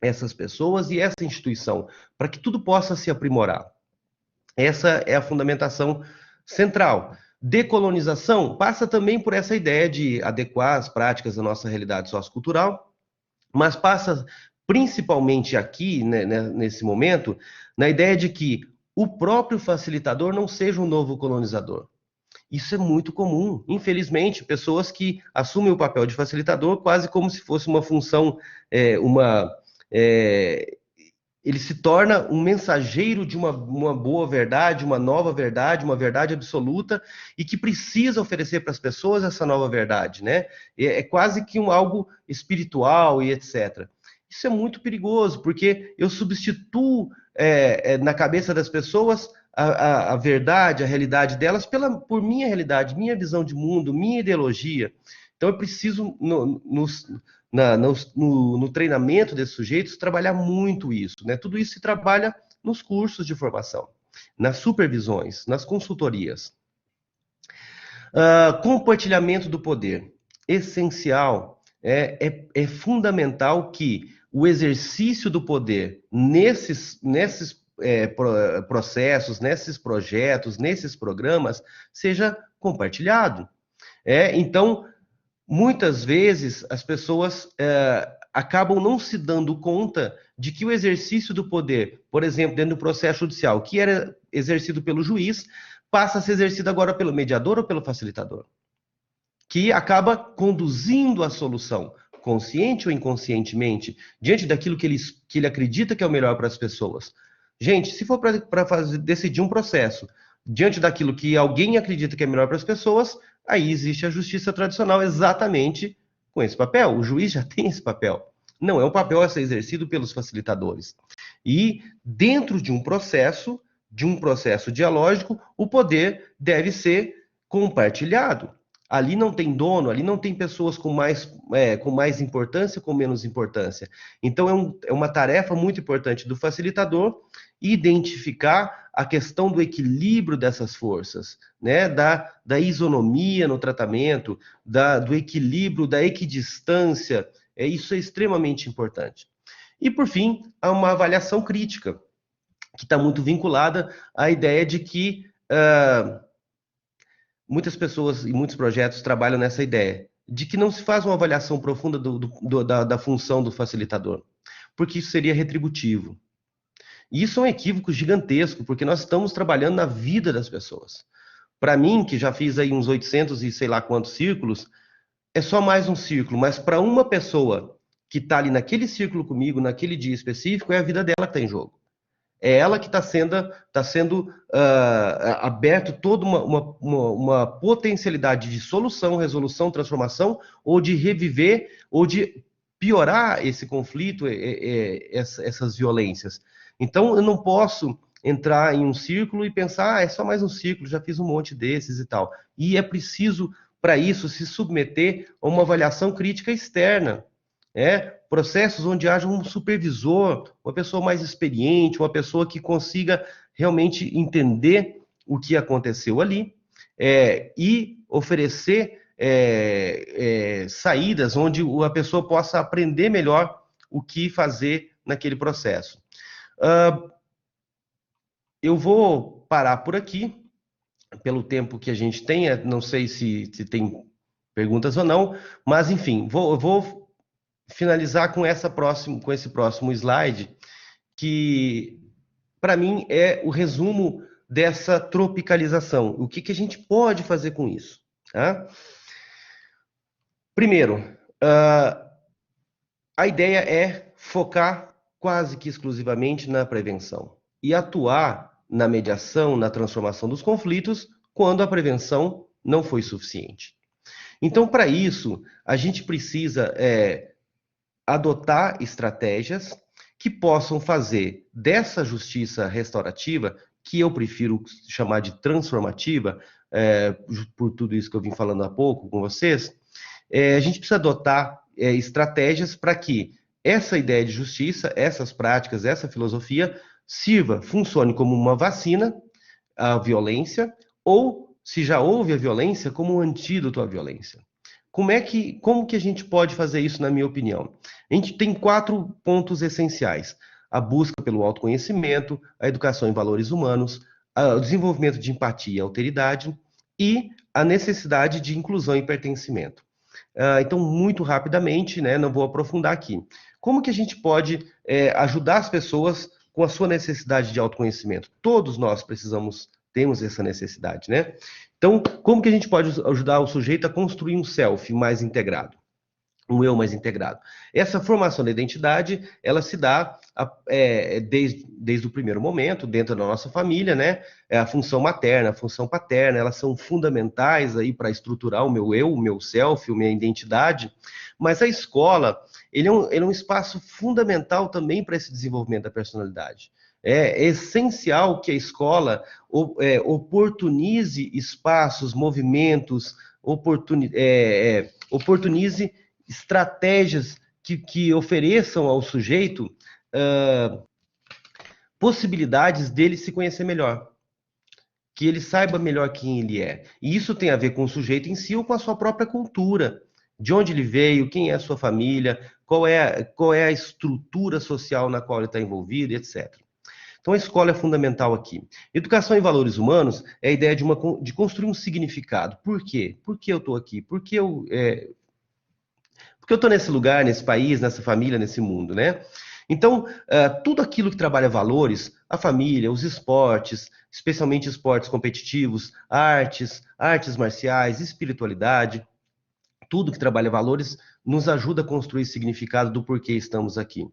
essas pessoas e essa instituição, para que tudo possa se aprimorar. Essa é a fundamentação central. Decolonização passa também por essa ideia de adequar as práticas da nossa realidade sociocultural mas passa principalmente aqui, né, nesse momento, na ideia de que o próprio facilitador não seja um novo colonizador. Isso é muito comum, infelizmente, pessoas que assumem o papel de facilitador quase como se fosse uma função, ele se torna um mensageiro de uma boa verdade, uma nova verdade, uma verdade absoluta, e que precisa oferecer para as pessoas essa nova verdade, né? É quase que algo espiritual e etc. Isso é muito perigoso, porque eu substituo na cabeça das pessoas a verdade, a realidade delas, por minha realidade, minha visão de mundo, minha ideologia. Então eu preciso, no treinamento desses sujeitos, trabalhar muito isso, né? Tudo isso se trabalha nos cursos de formação, nas supervisões, nas consultorias. Compartilhamento do poder. Essencial, é fundamental que o exercício do poder nesses processos, nesses projetos, nesses programas, seja compartilhado. Então, muitas vezes as pessoas acabam não se dando conta de que o exercício do poder, por exemplo, dentro do processo judicial, que era exercido pelo juiz, passa a ser exercido agora pelo mediador ou pelo facilitador, que acaba conduzindo a solução, consciente ou inconscientemente, diante daquilo que ele acredita que é o melhor para as pessoas. Gente, se for para decidir um processo diante daquilo que alguém acredita que é melhor para as pessoas, aí existe a justiça tradicional exatamente com esse papel. O juiz já tem esse papel. Não é um papel a ser exercido pelos facilitadores. E dentro de um processo dialógico, o poder deve ser compartilhado. Ali não tem dono, ali não tem pessoas com mais importância, com menos importância. Então, é uma tarefa muito importante do facilitador identificar a questão do equilíbrio dessas forças, né? Da isonomia no tratamento, do equilíbrio, da equidistância. Isso é extremamente importante. E, por fim, há uma avaliação crítica, que está muito vinculada à ideia de que muitas pessoas e muitos projetos trabalham nessa ideia, de que não se faz uma avaliação profunda da função do facilitador, porque isso seria retributivo. E isso é um equívoco gigantesco, porque nós estamos trabalhando na vida das pessoas. Para mim, que já fiz aí uns 800 e sei lá quantos círculos, é só mais um círculo, mas para uma pessoa que está ali naquele círculo comigo, naquele dia específico, é a vida dela que está em jogo. É ela que está sendo aberto toda uma potencialidade de solução, resolução, transformação, ou de reviver, ou de piorar esse conflito, essas violências. Então, eu não posso entrar em um círculo e pensar, é só mais um círculo, já fiz um monte desses e tal. E é preciso, para isso, se submeter a uma avaliação crítica externa. Processos onde haja um supervisor, uma pessoa mais experiente, uma pessoa que consiga realmente entender o que aconteceu ali e oferecer saídas onde a pessoa possa aprender melhor o que fazer naquele processo. Eu vou parar por aqui, pelo tempo que a gente tem, não sei se tem perguntas ou não, mas enfim, eu vou finalizar com esse próximo slide, que para mim é o resumo dessa tropicalização. O que a gente pode fazer com isso? Tá? Primeiro, a ideia é focar quase que exclusivamente na prevenção e atuar na mediação, na transformação dos conflitos, quando a prevenção não foi suficiente. Então, para isso, a gente precisa adotar estratégias que possam fazer dessa justiça restaurativa, que eu prefiro chamar de transformativa, por tudo isso que eu vim falando há pouco com vocês, a gente precisa adotar estratégias para que essa ideia de justiça, essas práticas, essa filosofia funcione como uma vacina à violência, ou, se já houve a violência, como um antídoto à violência. Como que a gente pode fazer isso, na minha opinião? A gente tem 4 pontos essenciais: a busca pelo autoconhecimento, a educação em valores humanos, o desenvolvimento de empatia e alteridade e a necessidade de inclusão e pertencimento. Então, muito rapidamente, né, não vou aprofundar aqui. Como que a gente pode ajudar as pessoas com a sua necessidade de autoconhecimento? Todos nós temos essa necessidade, né? Então, como que a gente pode ajudar o sujeito a construir um self mais integrado? Um eu mais integrado. Essa formação da identidade, ela se dá desde o primeiro momento, dentro da nossa família, né? A função materna, a função paterna, elas são fundamentais aí para estruturar o meu eu, o meu self, a minha identidade, mas a escola, ele é um espaço fundamental também para esse desenvolvimento da personalidade. É essencial que a escola oportunize espaços, movimentos, oportunize estratégias que ofereçam ao sujeito possibilidades dele se conhecer melhor, que ele saiba melhor quem ele é. E isso tem a ver com o sujeito em si ou com a sua própria cultura, de onde ele veio, quem é a sua família, qual é a estrutura social na qual ele está envolvido, etc. Então, a escola é fundamental aqui. Educação em valores humanos é a ideia de construir um significado. Por quê? Por que eu estou aqui? Por que eu estou nesse lugar, nesse país, nessa família, nesse mundo, né? Então, tudo aquilo que trabalha valores, a família, os esportes, especialmente esportes competitivos, artes marciais, espiritualidade, tudo que trabalha valores nos ajuda a construir significado do porquê estamos aqui.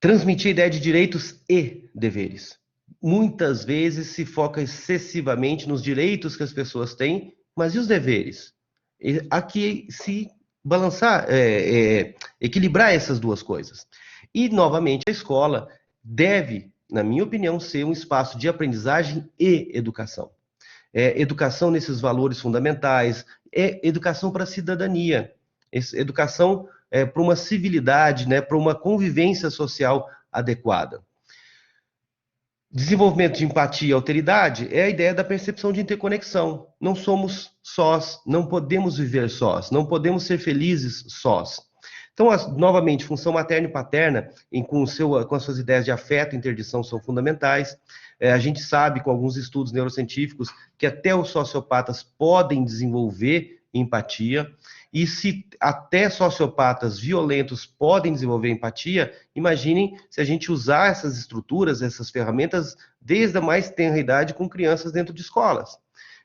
Transmitir a ideia de direitos e deveres. Muitas vezes se foca excessivamente nos direitos que as pessoas têm, mas e os deveres? Aqui se balançar, equilibrar essas duas coisas. E, novamente, a escola deve, na minha opinião, ser um espaço de aprendizagem e educação. Educação nesses valores fundamentais, educação para a cidadania, educação para uma civilidade, né, para uma convivência social adequada. Desenvolvimento de empatia e alteridade é a ideia da percepção de interconexão. Não somos sós, não podemos viver sós, não podemos ser felizes sós. Então, novamente, função materna e paterna, com as suas ideias de afeto e interdição, são fundamentais. A gente sabe, com alguns estudos neurocientíficos, que até os sociopatas podem desenvolver empatia. E se até sociopatas violentos podem desenvolver empatia, imaginem se a gente usar essas estruturas, essas ferramentas, desde a mais tenra idade com crianças dentro de escolas.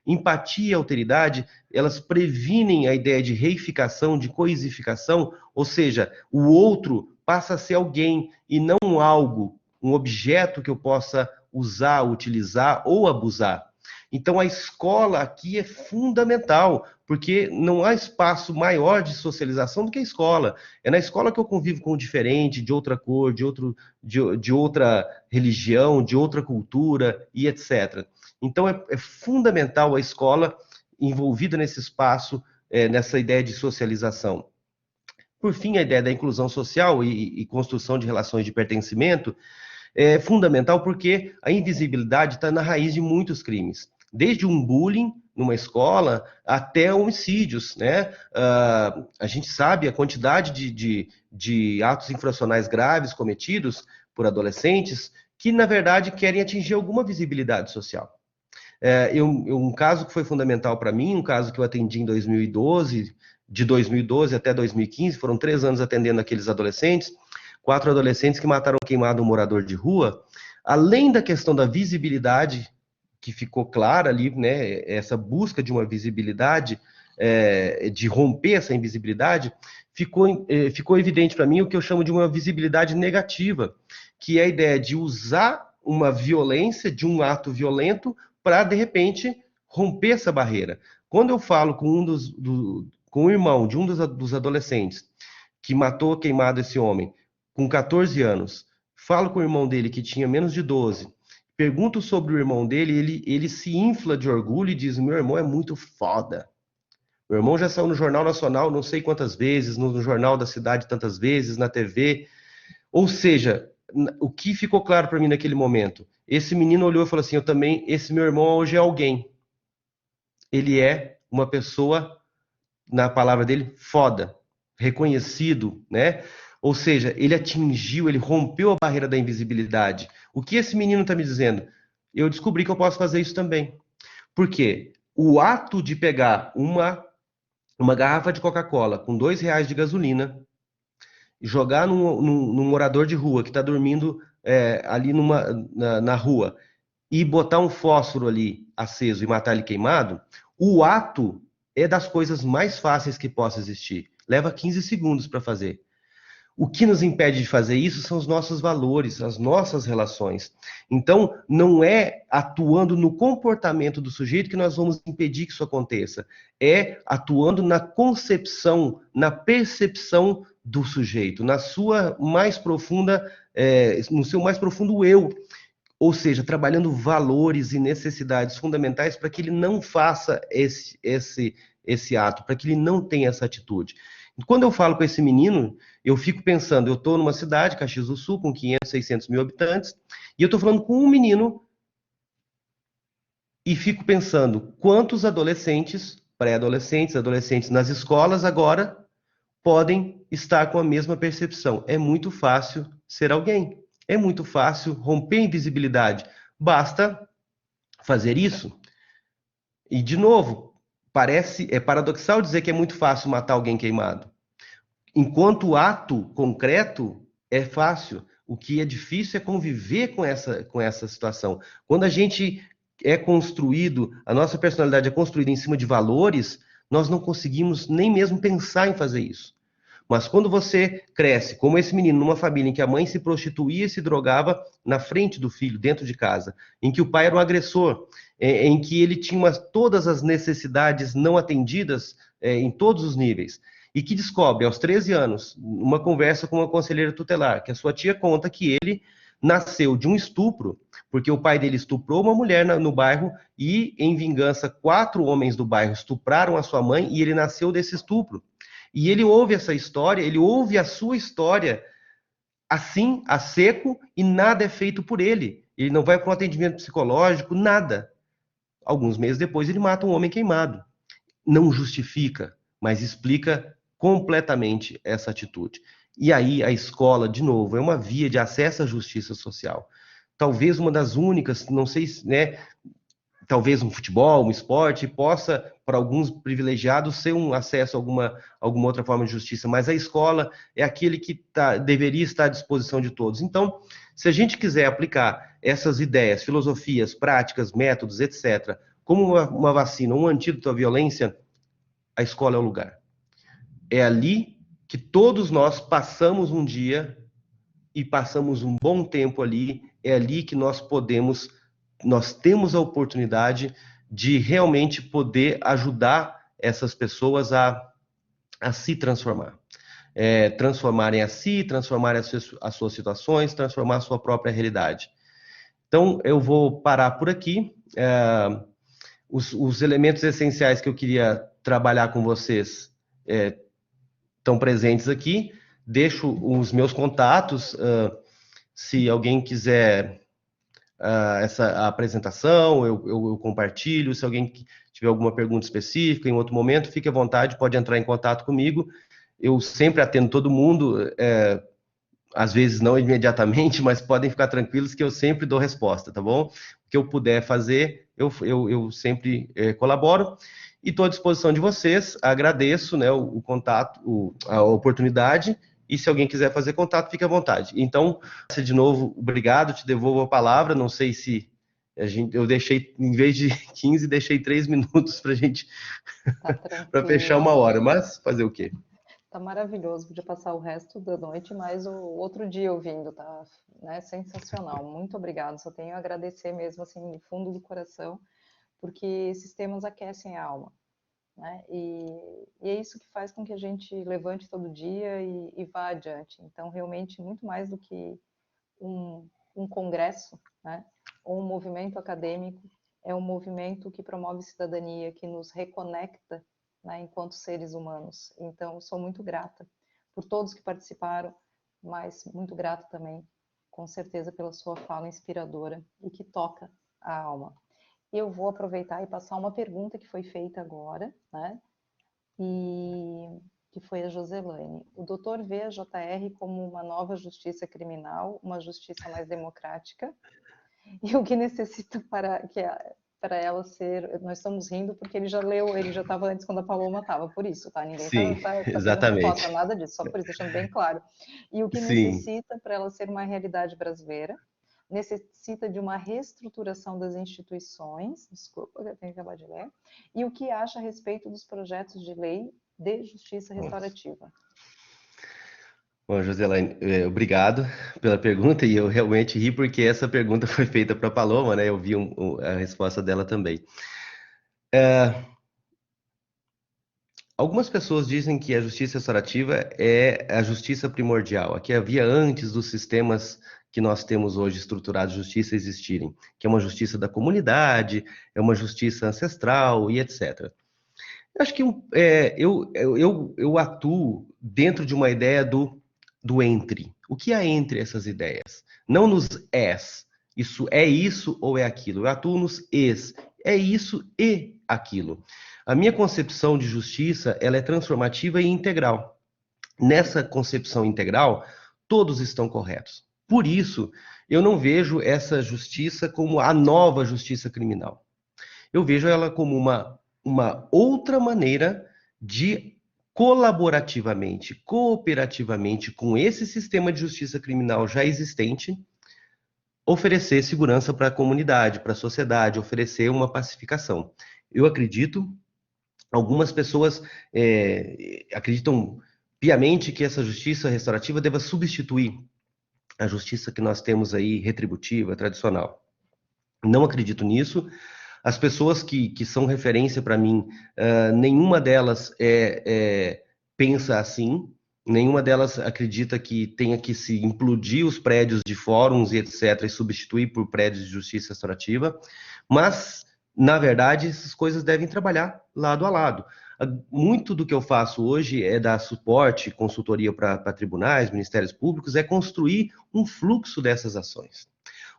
Empatia e alteridade, elas previnem a ideia de reificação, de coisificação, ou seja, o outro passa a ser alguém e não algo, um objeto que eu possa usar, utilizar ou abusar. Então, a escola aqui é fundamental, porque não há espaço maior de socialização do que a escola. É na escola que eu convivo com o diferente, de outra cor, de outra religião, de outra cultura e etc. Então, é fundamental a escola envolvida nesse espaço, nessa ideia de socialização. Por fim, a ideia da inclusão social e construção de relações de pertencimento é fundamental porque a invisibilidade está na raiz de muitos crimes. Desde um bullying numa escola até homicídios, né? A gente sabe a quantidade de atos infracionais graves cometidos por adolescentes que, na verdade, querem atingir alguma visibilidade social. Um caso que foi fundamental para mim, um caso que eu atendi em 2012, de 2012 até 2015, foram 3 anos atendendo aqueles adolescentes, 4 adolescentes que mataram queimado um morador de rua. Além da questão da visibilidade, que ficou clara ali, né, essa busca de uma visibilidade, de romper essa invisibilidade, ficou evidente para mim o que eu chamo de uma visibilidade negativa, que é a ideia de usar uma violência, de um ato violento, para, de repente, romper essa barreira. Quando eu falo com com o irmão de um dos adolescentes que matou queimado esse homem, com 14 anos, falo com o irmão dele que tinha menos de 12, pergunto sobre o irmão dele, ele se infla de orgulho e diz: meu irmão é muito foda. Meu irmão já saiu no Jornal Nacional não sei quantas vezes, no Jornal da Cidade tantas vezes, na TV. Ou seja, o que ficou claro para mim naquele momento? Esse menino olhou e falou assim: esse meu irmão hoje é alguém. Ele é uma pessoa, na palavra dele, foda, reconhecido, né? Ou seja, ele rompeu a barreira da invisibilidade. O que esse menino está me dizendo? Eu descobri que eu posso fazer isso também. Por quê? O ato de pegar uma uma garrafa de Coca-Cola com R$ 2 de gasolina, jogar num morador de rua que está dormindo ali na rua e botar um fósforo ali aceso e matar ele queimado, o ato é das coisas mais fáceis que possa existir. Leva 15 segundos para fazer. O que nos impede de fazer isso são os nossos valores, as nossas relações. Então, não é atuando no comportamento do sujeito que nós vamos impedir que isso aconteça. É atuando na concepção, na percepção do sujeito, na sua mais profunda, no seu mais profundo eu. Ou seja, trabalhando valores e necessidades fundamentais para que ele não faça esse ato, para que ele não tenha essa atitude. Quando eu falo com esse menino, eu fico pensando, eu estou numa cidade, Caxias do Sul, com 500, 600 mil habitantes, e eu estou falando com um menino e fico pensando quantos adolescentes, pré-adolescentes, adolescentes nas escolas agora podem estar com a mesma percepção. É muito fácil ser alguém. É muito fácil romper a invisibilidade. Basta fazer isso. E, de novo, é paradoxal dizer que é muito fácil matar alguém queimado. Enquanto o ato concreto é fácil, o que é difícil é conviver com essa situação. Quando a gente é construído, a nossa personalidade é construída em cima de valores, nós não conseguimos nem mesmo pensar em fazer isso. Mas quando você cresce, como esse menino, numa família em que a mãe se prostituía e se drogava na frente do filho, dentro de casa, em que o pai era um agressor, em que ele tinha todas as necessidades não atendidas em todos os níveis, e que descobre aos 13 anos, uma conversa com uma conselheira tutelar, que a sua tia conta que ele nasceu de um estupro, porque o pai dele estuprou uma mulher no bairro e, em vingança, 4 homens do bairro estupraram a sua mãe e ele nasceu desse estupro. E ele ouve essa história, ele ouve a sua história assim, a seco, e nada é feito por ele. Ele não vai para um atendimento psicológico, nada. Alguns meses depois, ele mata um homem queimado. Não justifica, mas explica completamente essa atitude. E aí, a escola, de novo, é uma via de acesso à justiça social. Talvez uma das únicas, não sei, né, talvez um futebol, um esporte, possa, para alguns privilegiados, ser um acesso a alguma outra forma de justiça, mas a escola é aquele que deveria estar à disposição de todos. Então, se a gente quiser aplicar essas ideias, filosofias, práticas, métodos, etc., como uma vacina, um antídoto à violência, a escola é o lugar. É ali que todos nós passamos um dia e passamos um bom tempo ali, é ali que nós temos a oportunidade de realmente poder ajudar essas pessoas a se transformar. Transformarem a si, transformarem as suas situações, transformar a sua própria realidade. Então, eu vou parar por aqui. Os elementos essenciais que eu queria trabalhar com vocês estão presentes aqui. Deixo os meus contatos, se alguém quiser essa apresentação, eu compartilho. Se alguém tiver alguma pergunta específica em outro momento, fique à vontade, pode entrar em contato comigo. Eu sempre atendo todo mundo, às vezes não imediatamente, mas podem ficar tranquilos que eu sempre dou resposta, tá bom? O que eu puder fazer, eu sempre colaboro. E estou à disposição de vocês, agradeço, né, o contato, a oportunidade, e se alguém quiser fazer contato, fique à vontade. Então, de novo, obrigado, te devolvo a palavra, não sei se eu deixei, em vez de 15, deixei 3 minutos para a gente, para fechar 1 hora, mas fazer o quê? Tá maravilhoso, podia passar o resto da noite, mas o outro dia ouvindo, tá, né, sensacional. Muito obrigada, só tenho a agradecer mesmo, assim, no fundo do coração, porque esses temas aquecem a alma, né, e é isso que faz com que a gente levante todo dia e vá adiante. Então, realmente, muito mais do que um congresso, né, ou um movimento acadêmico, é um movimento que promove cidadania, que nos reconecta, né, enquanto seres humanos. Então, sou muito grata por todos que participaram, mas muito grata também, com certeza, pela sua fala inspiradora e que toca a alma. Eu vou aproveitar e passar uma pergunta que foi feita agora, né, e que foi a Joselaine. O doutor vê a JR como uma nova justiça criminal, uma justiça mais democrática, e o que necessita para que para ela ser... Nós estamos rindo porque ele já leu, ele já estava antes quando a Paloma estava, por isso, tá? Ninguém Sim, tá tirando exatamente. foto, nada disso, só por isso, deixando bem claro. E o que Sim. necessita para ela ser uma realidade brasileira, necessita de uma reestruturação das instituições, desculpa, eu tenho que acabar de ler, e o que acha a respeito dos projetos de lei de justiça restaurativa. Bom, Joselaine, obrigado pela pergunta, e eu realmente ri porque essa pergunta foi feita para a Paloma, né? Eu vi a resposta dela também. Algumas pessoas dizem que a justiça restaurativa é a justiça primordial, a que havia antes dos sistemas que nós temos hoje estruturados de justiça existirem, que é uma justiça da comunidade, é uma justiça ancestral e etc. Eu acho que eu atuo dentro de uma ideia do entre. O que há entre essas ideias? Não nos és. Isso é isso ou é aquilo. Eu atuo nos es. É isso e aquilo. A minha concepção de justiça, ela é transformativa e integral. Nessa concepção integral, todos estão corretos. Por isso, eu não vejo essa justiça como a nova justiça criminal. Eu vejo ela como uma outra maneira de colaborativamente, cooperativamente, com esse sistema de justiça criminal já existente, oferecer segurança para a comunidade, para a sociedade, oferecer uma pacificação. Eu acredito, algumas pessoas acreditam piamente que essa justiça restaurativa deva substituir a justiça que nós temos aí, retributiva, tradicional. Não acredito nisso. As pessoas que são referência para mim, nenhuma delas pensa assim, nenhuma delas acredita que tenha que se implodir os prédios de fóruns e etc. e substituir por prédios de justiça restaurativa, mas, na verdade, essas coisas devem trabalhar lado a lado. Muito do que eu faço hoje é dar suporte, consultoria para tribunais, ministérios públicos, é construir um fluxo dessas ações.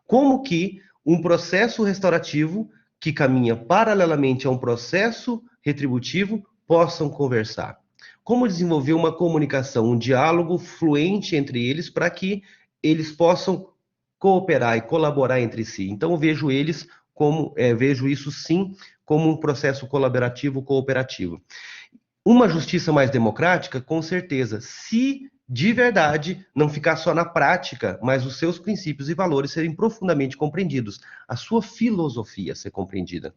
Como que um processo restaurativo que caminha paralelamente a um processo retributivo possam conversar. Como desenvolver uma comunicação, um diálogo fluente entre eles para que eles possam cooperar e colaborar entre si. Então eu vejo eles como, vejo isso sim como um processo colaborativo, cooperativo. Uma justiça mais democrática, com certeza, se de verdade não ficar só na prática, mas os seus princípios e valores serem profundamente compreendidos, a sua filosofia ser compreendida.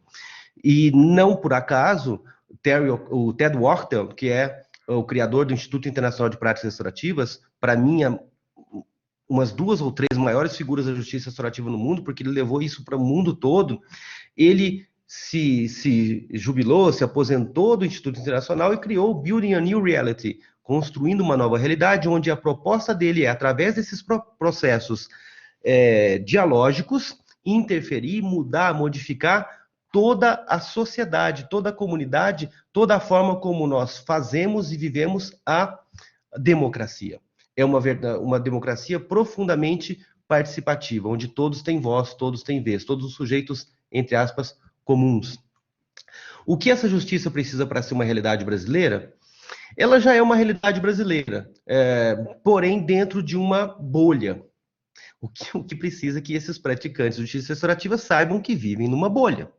E não por acaso, o Ted Wachtell, que é o criador do Instituto Internacional de Práticas Restaurativas, para mim, umas 2 ou 3 maiores figuras da justiça restaurativa no mundo, porque ele levou isso para o mundo todo, ele se jubilou, se aposentou do Instituto Internacional e criou o Building a New Reality, construindo uma nova realidade, onde a proposta dele é, através desses processos dialógicos, interferir, mudar, modificar toda a sociedade, toda a comunidade, toda a forma como nós fazemos e vivemos a democracia. É uma democracia profundamente participativa, onde todos têm voz, todos têm vez, todos os sujeitos, entre aspas, comuns. O que essa justiça precisa para ser uma realidade brasileira? Ela já é uma realidade brasileira, porém dentro de uma bolha. O que precisa é que esses praticantes de justiça restaurativa saibam que vivem numa bolha.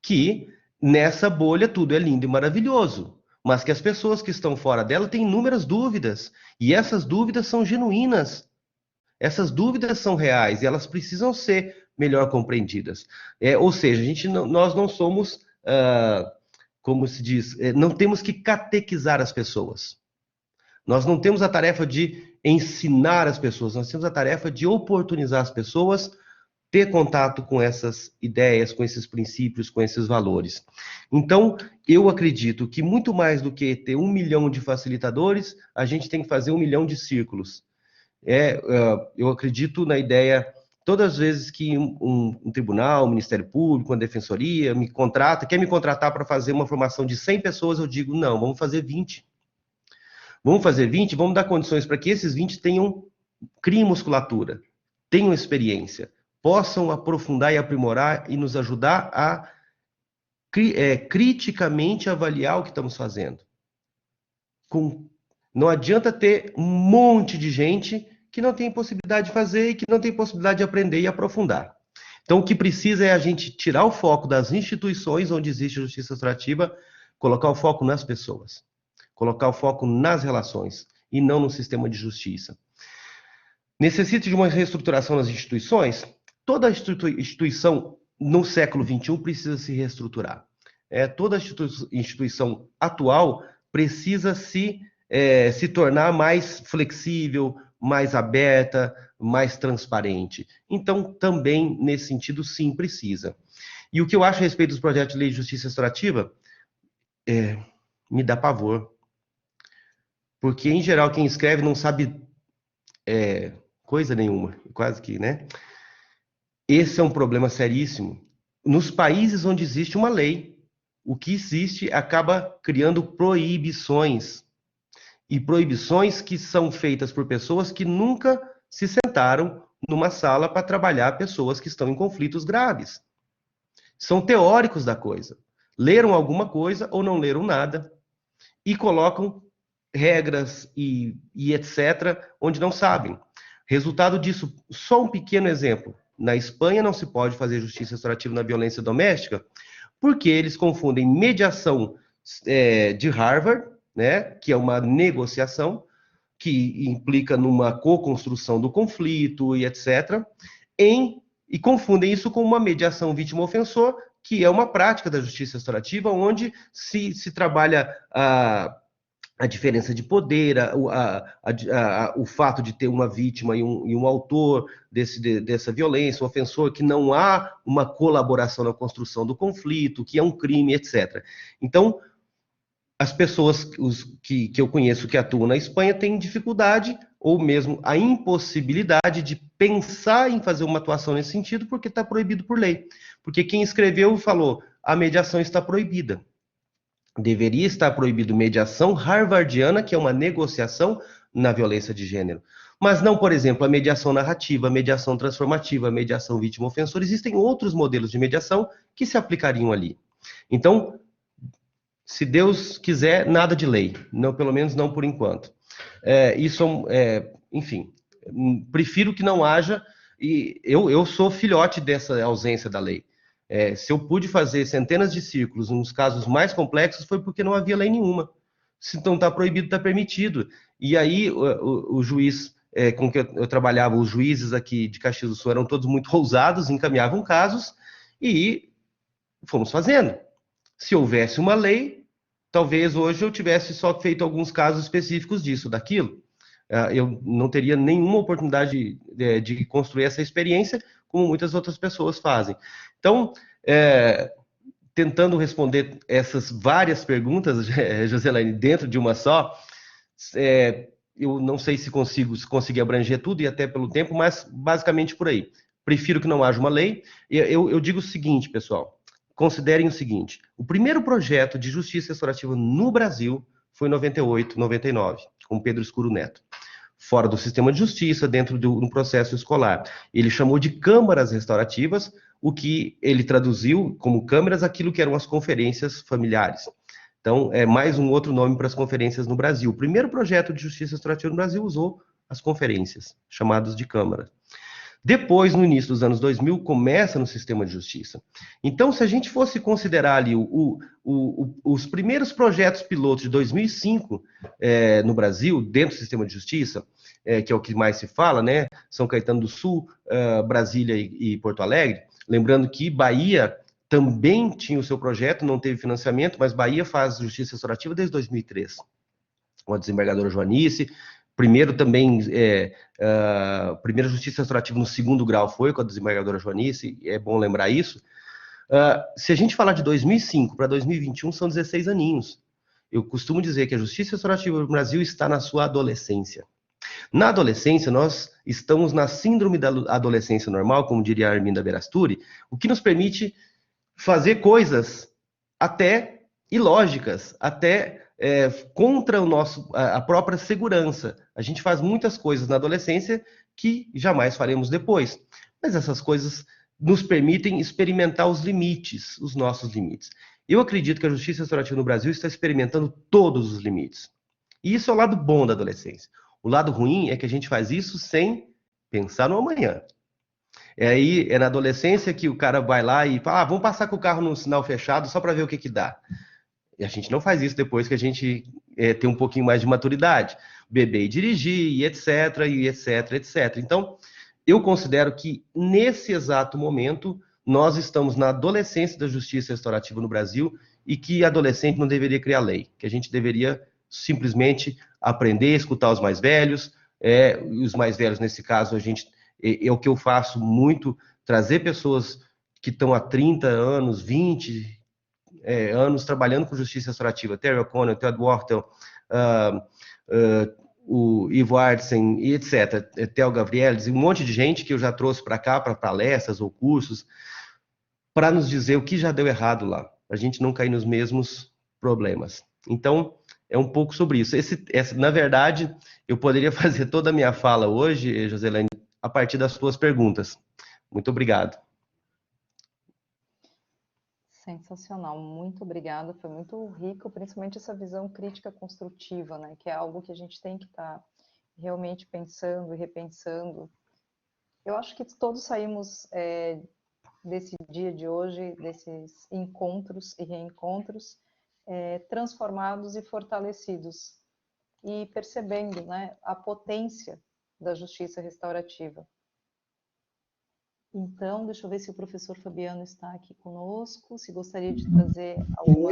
Que nessa bolha tudo é lindo e maravilhoso, mas que as pessoas que estão fora dela têm inúmeras dúvidas, e essas dúvidas são genuínas. Essas dúvidas são reais e elas precisam ser melhor compreendidas. Ou seja, nós não somos, como se diz, não temos que catequizar as pessoas. Nós não temos a tarefa de ensinar as pessoas, nós temos a tarefa de oportunizar as pessoas, ter contato com essas ideias, com esses princípios, com esses valores. Então, eu acredito que muito mais do que ter 1 milhão de facilitadores, a gente tem que fazer 1 milhão de círculos. Eu acredito na ideia, todas as vezes que um tribunal, um Ministério Público, uma defensoria quer me contratar para fazer uma formação de 100 pessoas, eu digo, não, vamos fazer 20. Vamos fazer 20, vamos dar condições para que esses 20 criem musculatura, tenham experiência, possam aprofundar e aprimorar e nos ajudar a criticamente avaliar o que estamos fazendo. Não adianta ter um monte de gente que não tem possibilidade de fazer e que não tem possibilidade de aprender e aprofundar. Então, o que precisa é a gente tirar o foco das instituições onde existe justiça restaurativa, colocar o foco nas pessoas, colocar o foco nas relações e não no sistema de justiça. Necessita de uma reestruturação das instituições? Toda instituição no século XXI precisa se reestruturar. Toda instituição atual precisa se tornar mais flexível, mais aberta, mais transparente. Então, também, nesse sentido, sim, precisa. E o que eu acho a respeito dos projetos de lei de justiça restaurativa, me dá pavor. Porque, em geral, quem escreve não sabe coisa nenhuma, quase que, né? Esse é um problema seríssimo. Nos países onde existe uma lei, o que existe acaba criando proibições. E proibições que são feitas por pessoas que nunca se sentaram numa sala para trabalhar pessoas que estão em conflitos graves. São teóricos da coisa. Leram alguma coisa ou não leram nada e colocam regras e etc., onde não sabem. Resultado disso, só um pequeno exemplo. Na Espanha não se pode fazer justiça restaurativa na violência doméstica porque eles confundem mediação de Harvard, né, que é uma negociação que implica numa co-construção do conflito e etc., e confundem isso com uma mediação vítima-ofensor, que é uma prática da justiça restaurativa, onde se trabalha a diferença de poder, o fato de ter uma vítima e um autor dessa violência, um ofensor, que não há uma colaboração na construção do conflito, que é um crime, etc. Então, as pessoas que eu conheço que atuam na Espanha têm dificuldade, ou mesmo a impossibilidade de pensar em fazer uma atuação nesse sentido, porque está proibido por lei. Porque quem escreveu falou, a mediação está proibida. Deveria estar proibido mediação harvardiana, que é uma negociação na violência de gênero. Mas não, por exemplo, a mediação narrativa, a mediação transformativa, a mediação vítima-ofensor. Existem outros modelos de mediação que se aplicariam ali. Então, se Deus quiser, nada de lei. Não, pelo menos não por enquanto. Enfim, prefiro que não haja, e eu sou filhote dessa ausência da lei. Se eu pude fazer centenas de círculos nos casos mais complexos, foi porque não havia lei nenhuma. Se não está proibido, está permitido. E aí, o juiz com que eu trabalhava, os juízes aqui de Caxias do Sul eram todos muito ousados, encaminhavam casos e fomos fazendo. Se houvesse uma lei, talvez hoje eu tivesse só feito alguns casos específicos disso, daquilo. Eu não teria nenhuma oportunidade de construir essa experiência, como muitas outras pessoas fazem. Então, tentando responder essas várias perguntas, Joselaine, dentro de uma só, eu não sei se consegui abranger tudo, e até pelo tempo, mas basicamente por aí. Prefiro que não haja uma lei. Eu digo o seguinte, pessoal, considerem o seguinte, o primeiro projeto de justiça restaurativa no Brasil foi em 98, 99, com Pedro Escuro Neto. Fora do sistema de justiça, dentro do processo escolar. Ele chamou de câmaras restaurativas, o que ele traduziu como câmaras aquilo que eram as conferências familiares. Então, é mais um outro nome para as conferências no Brasil. O primeiro projeto de justiça restaurativa no Brasil usou as conferências, chamadas de câmara. Depois, no início dos anos 2000, começa no sistema de justiça. Então, se a gente fosse considerar ali os primeiros projetos pilotos de 2005 no Brasil, dentro do sistema de justiça, que é o que mais se fala, né? São Caetano do Sul, Brasília e Porto Alegre. Lembrando que Bahia também tinha o seu projeto, não teve financiamento, mas Bahia faz justiça restaurativa desde 2003. Com a desembargadora Joanice. Primeiro também, primeira justiça restaurativa no segundo grau foi com a desembargadora Joanice, é bom lembrar isso. Se a gente falar de 2005 para 2021, são 16 aninhos. Eu costumo dizer que a justiça restaurativa no Brasil está na sua adolescência. Na adolescência, nós estamos na síndrome da adolescência normal, como diria a Arminda Berasturi, o que nos permite fazer coisas até ilógicas, até contra a própria segurança. A gente faz muitas coisas na adolescência que jamais faremos depois. Mas essas coisas nos permitem experimentar os limites, os nossos limites. Eu acredito que a justiça restaurativa no Brasil está experimentando todos os limites. E isso é o lado bom da adolescência. O lado ruim é que a gente faz isso sem pensar no amanhã. Aí é na adolescência que o cara vai lá e fala, vamos passar com o carro no sinal fechado só para ver o que que dá. E a gente não faz isso depois que a gente tem um pouquinho mais de maturidade. Beber e dirigir, e etc, etc. Então, eu considero que nesse exato momento nós estamos na adolescência da justiça restaurativa no Brasil e que adolescente não deveria criar lei, que a gente deveria simplesmente aprender, escutar os mais velhos, os mais velhos nesse caso a gente é o que eu faço muito, trazer pessoas que estão há 30 anos, 20 anos trabalhando com justiça restaurativa, Terry O'Connor, Ted Wharton, o Ivo Artsen, e etc., Theo Gavrielis, um monte de gente que eu já trouxe para cá, para palestras ou cursos, para nos dizer o que já deu errado lá, para a gente não cair nos mesmos problemas. Então, é um pouco sobre isso. Na verdade, eu poderia fazer toda a minha fala hoje, Joselane, a partir das suas perguntas. Muito obrigado. Sensacional, muito obrigada, foi muito rico, principalmente essa visão crítica construtiva, né, que é algo que a gente tem que estar realmente pensando e repensando. Eu acho que todos saímos desse dia de hoje, desses encontros e reencontros, transformados e fortalecidos, e percebendo, né, a potência da justiça restaurativa. Então, deixa eu ver se o professor Fabiano está aqui conosco, se gostaria de trazer algum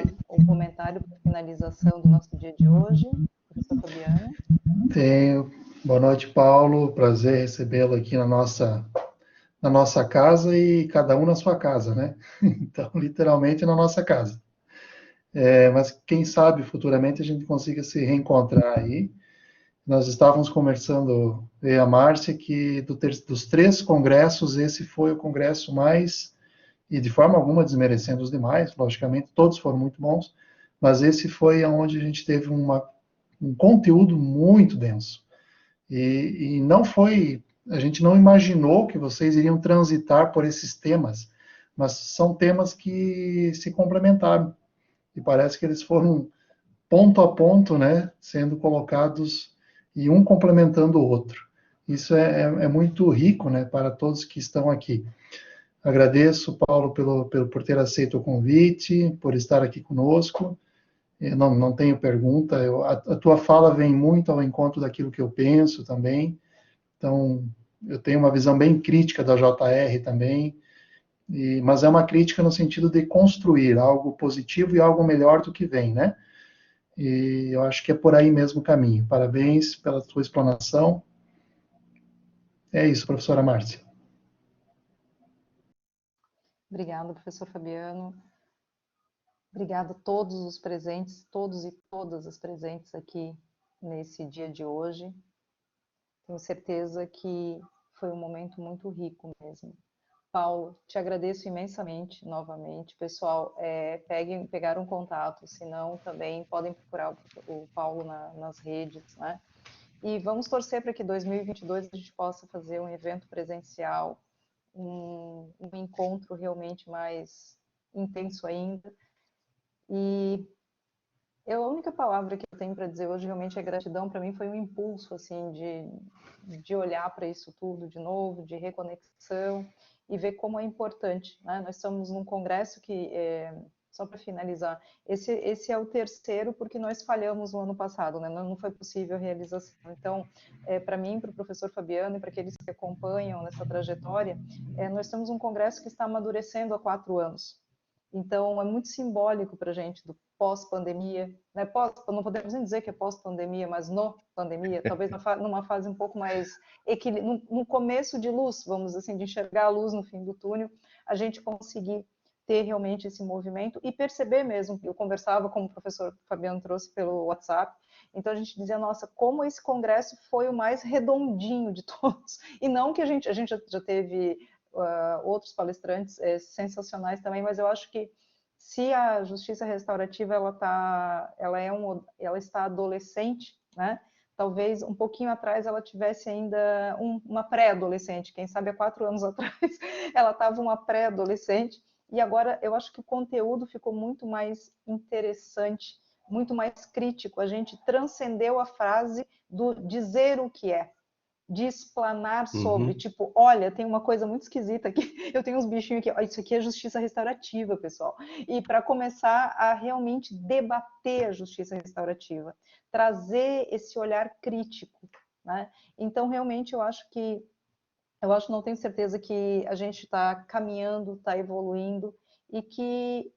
comentário para a finalização do nosso dia de hoje. Professor Fabiano. Tenho. Boa noite, Paulo. Prazer recebê-lo aqui na nossa casa e cada um na sua casa, né? Então, literalmente na nossa casa. Mas quem sabe futuramente a gente consiga se reencontrar aí. Nós estávamos conversando, eu e a Márcia, que dos 3 congressos, esse foi o congresso mais, e de forma alguma desmerecendo os demais, logicamente, todos foram muito bons, mas esse foi onde a gente teve um conteúdo muito denso. E não foi, a gente não imaginou que vocês iriam transitar por esses temas, mas são temas que se complementaram, e parece que eles foram ponto a ponto, né, sendo colocados e um complementando o outro. Isso é muito rico, né, para todos que estão aqui. Agradeço, Paulo, por ter aceito o convite, por estar aqui conosco. Eu não tenho pergunta, a tua fala vem muito ao encontro daquilo que eu penso também. Então, eu tenho uma visão bem crítica da JR também, mas é uma crítica no sentido de construir algo positivo e algo melhor do que vem, né? E eu acho que é por aí mesmo o caminho. Parabéns pela tua explanação. É isso, professora Márcia. Obrigada, professor Fabiano. Obrigada a todos os presentes, todos e todas as presentes aqui nesse dia de hoje. Tenho certeza que foi um momento muito rico mesmo. Paulo, te agradeço imensamente novamente. Pessoal, pegaram contato, se não, também podem procurar o Paulo nas redes, né? E vamos torcer para que 2022 a gente possa fazer um evento presencial, um encontro realmente mais intenso ainda. E a única palavra que eu tenho para dizer hoje realmente é gratidão. Para mim foi um impulso assim de olhar para isso tudo de novo, de reconexão e ver como é importante, né? Nós estamos num congresso que, só para finalizar, esse é o terceiro porque nós falhamos no ano passado, né? Não foi possível a realização. Então, para mim, para o professor Fabiano e para aqueles que acompanham nessa trajetória, nós temos um congresso que está amadurecendo há 4 anos. Então, é muito simbólico para a gente do pós-pandemia, né? Não podemos nem dizer que é pós-pandemia, mas no pandemia, talvez numa fase um pouco mais no começo de luz, vamos dizer assim, de enxergar a luz no fim do túnel, a gente conseguir ter realmente esse movimento e perceber mesmo, eu conversava como o professor Fabiano trouxe pelo WhatsApp, então a gente dizia, nossa, como esse congresso foi o mais redondinho de todos, e não que a gente já teve outros palestrantes sensacionais também, mas eu acho que se a justiça restaurativa ela está adolescente, né? Talvez um pouquinho atrás ela tivesse ainda uma pré-adolescente, quem sabe há 4 anos atrás ela estava uma pré-adolescente, e agora eu acho que o conteúdo ficou muito mais interessante, muito mais crítico, a gente transcendeu a frase do dizer o que é. de explanar sobre, Uhum. tipo, olha, tem uma coisa muito esquisita aqui, eu tenho uns bichinhos aqui, ó, isso aqui é justiça restaurativa, pessoal. E para começar a realmente debater a justiça restaurativa, trazer esse olhar crítico, né? Então, realmente, não tenho certeza que a gente está caminhando, está evoluindo e que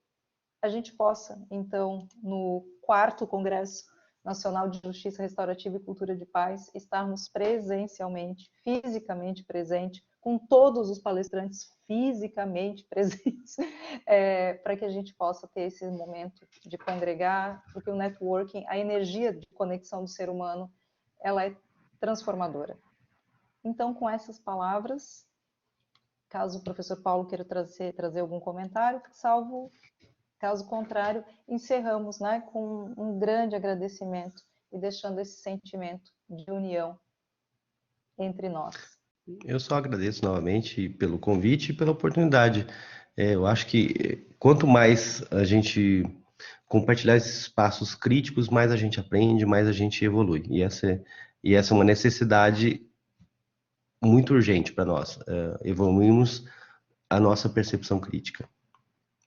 a gente possa, então, no 4º Congresso Nacional de Justiça Restaurativa e Cultura de Paz, estarmos presencialmente, fisicamente presente, com todos os palestrantes fisicamente presentes, para que a gente possa ter esse momento de congregar, porque o networking, a energia de conexão do ser humano, ela é transformadora. Então, com essas palavras, caso o professor Paulo queira trazer algum comentário, caso contrário, encerramos, né, com um grande agradecimento e deixando esse sentimento de união entre nós. Eu só agradeço novamente pelo convite e pela oportunidade. Eu acho que quanto mais a gente compartilhar esses espaços críticos, mais a gente aprende, mais a gente evolui. E essa é uma necessidade muito urgente para nós, evoluirmos a nossa percepção crítica.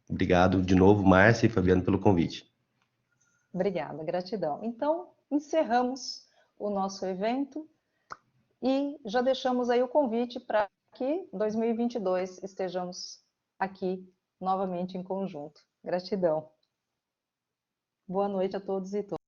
Obrigado de novo, Márcia e Fabiano, pelo convite. Obrigada, gratidão. Então, encerramos o nosso evento e já deixamos aí o convite para que em 2022 estejamos aqui novamente em conjunto. Gratidão. Boa noite a todos e todas.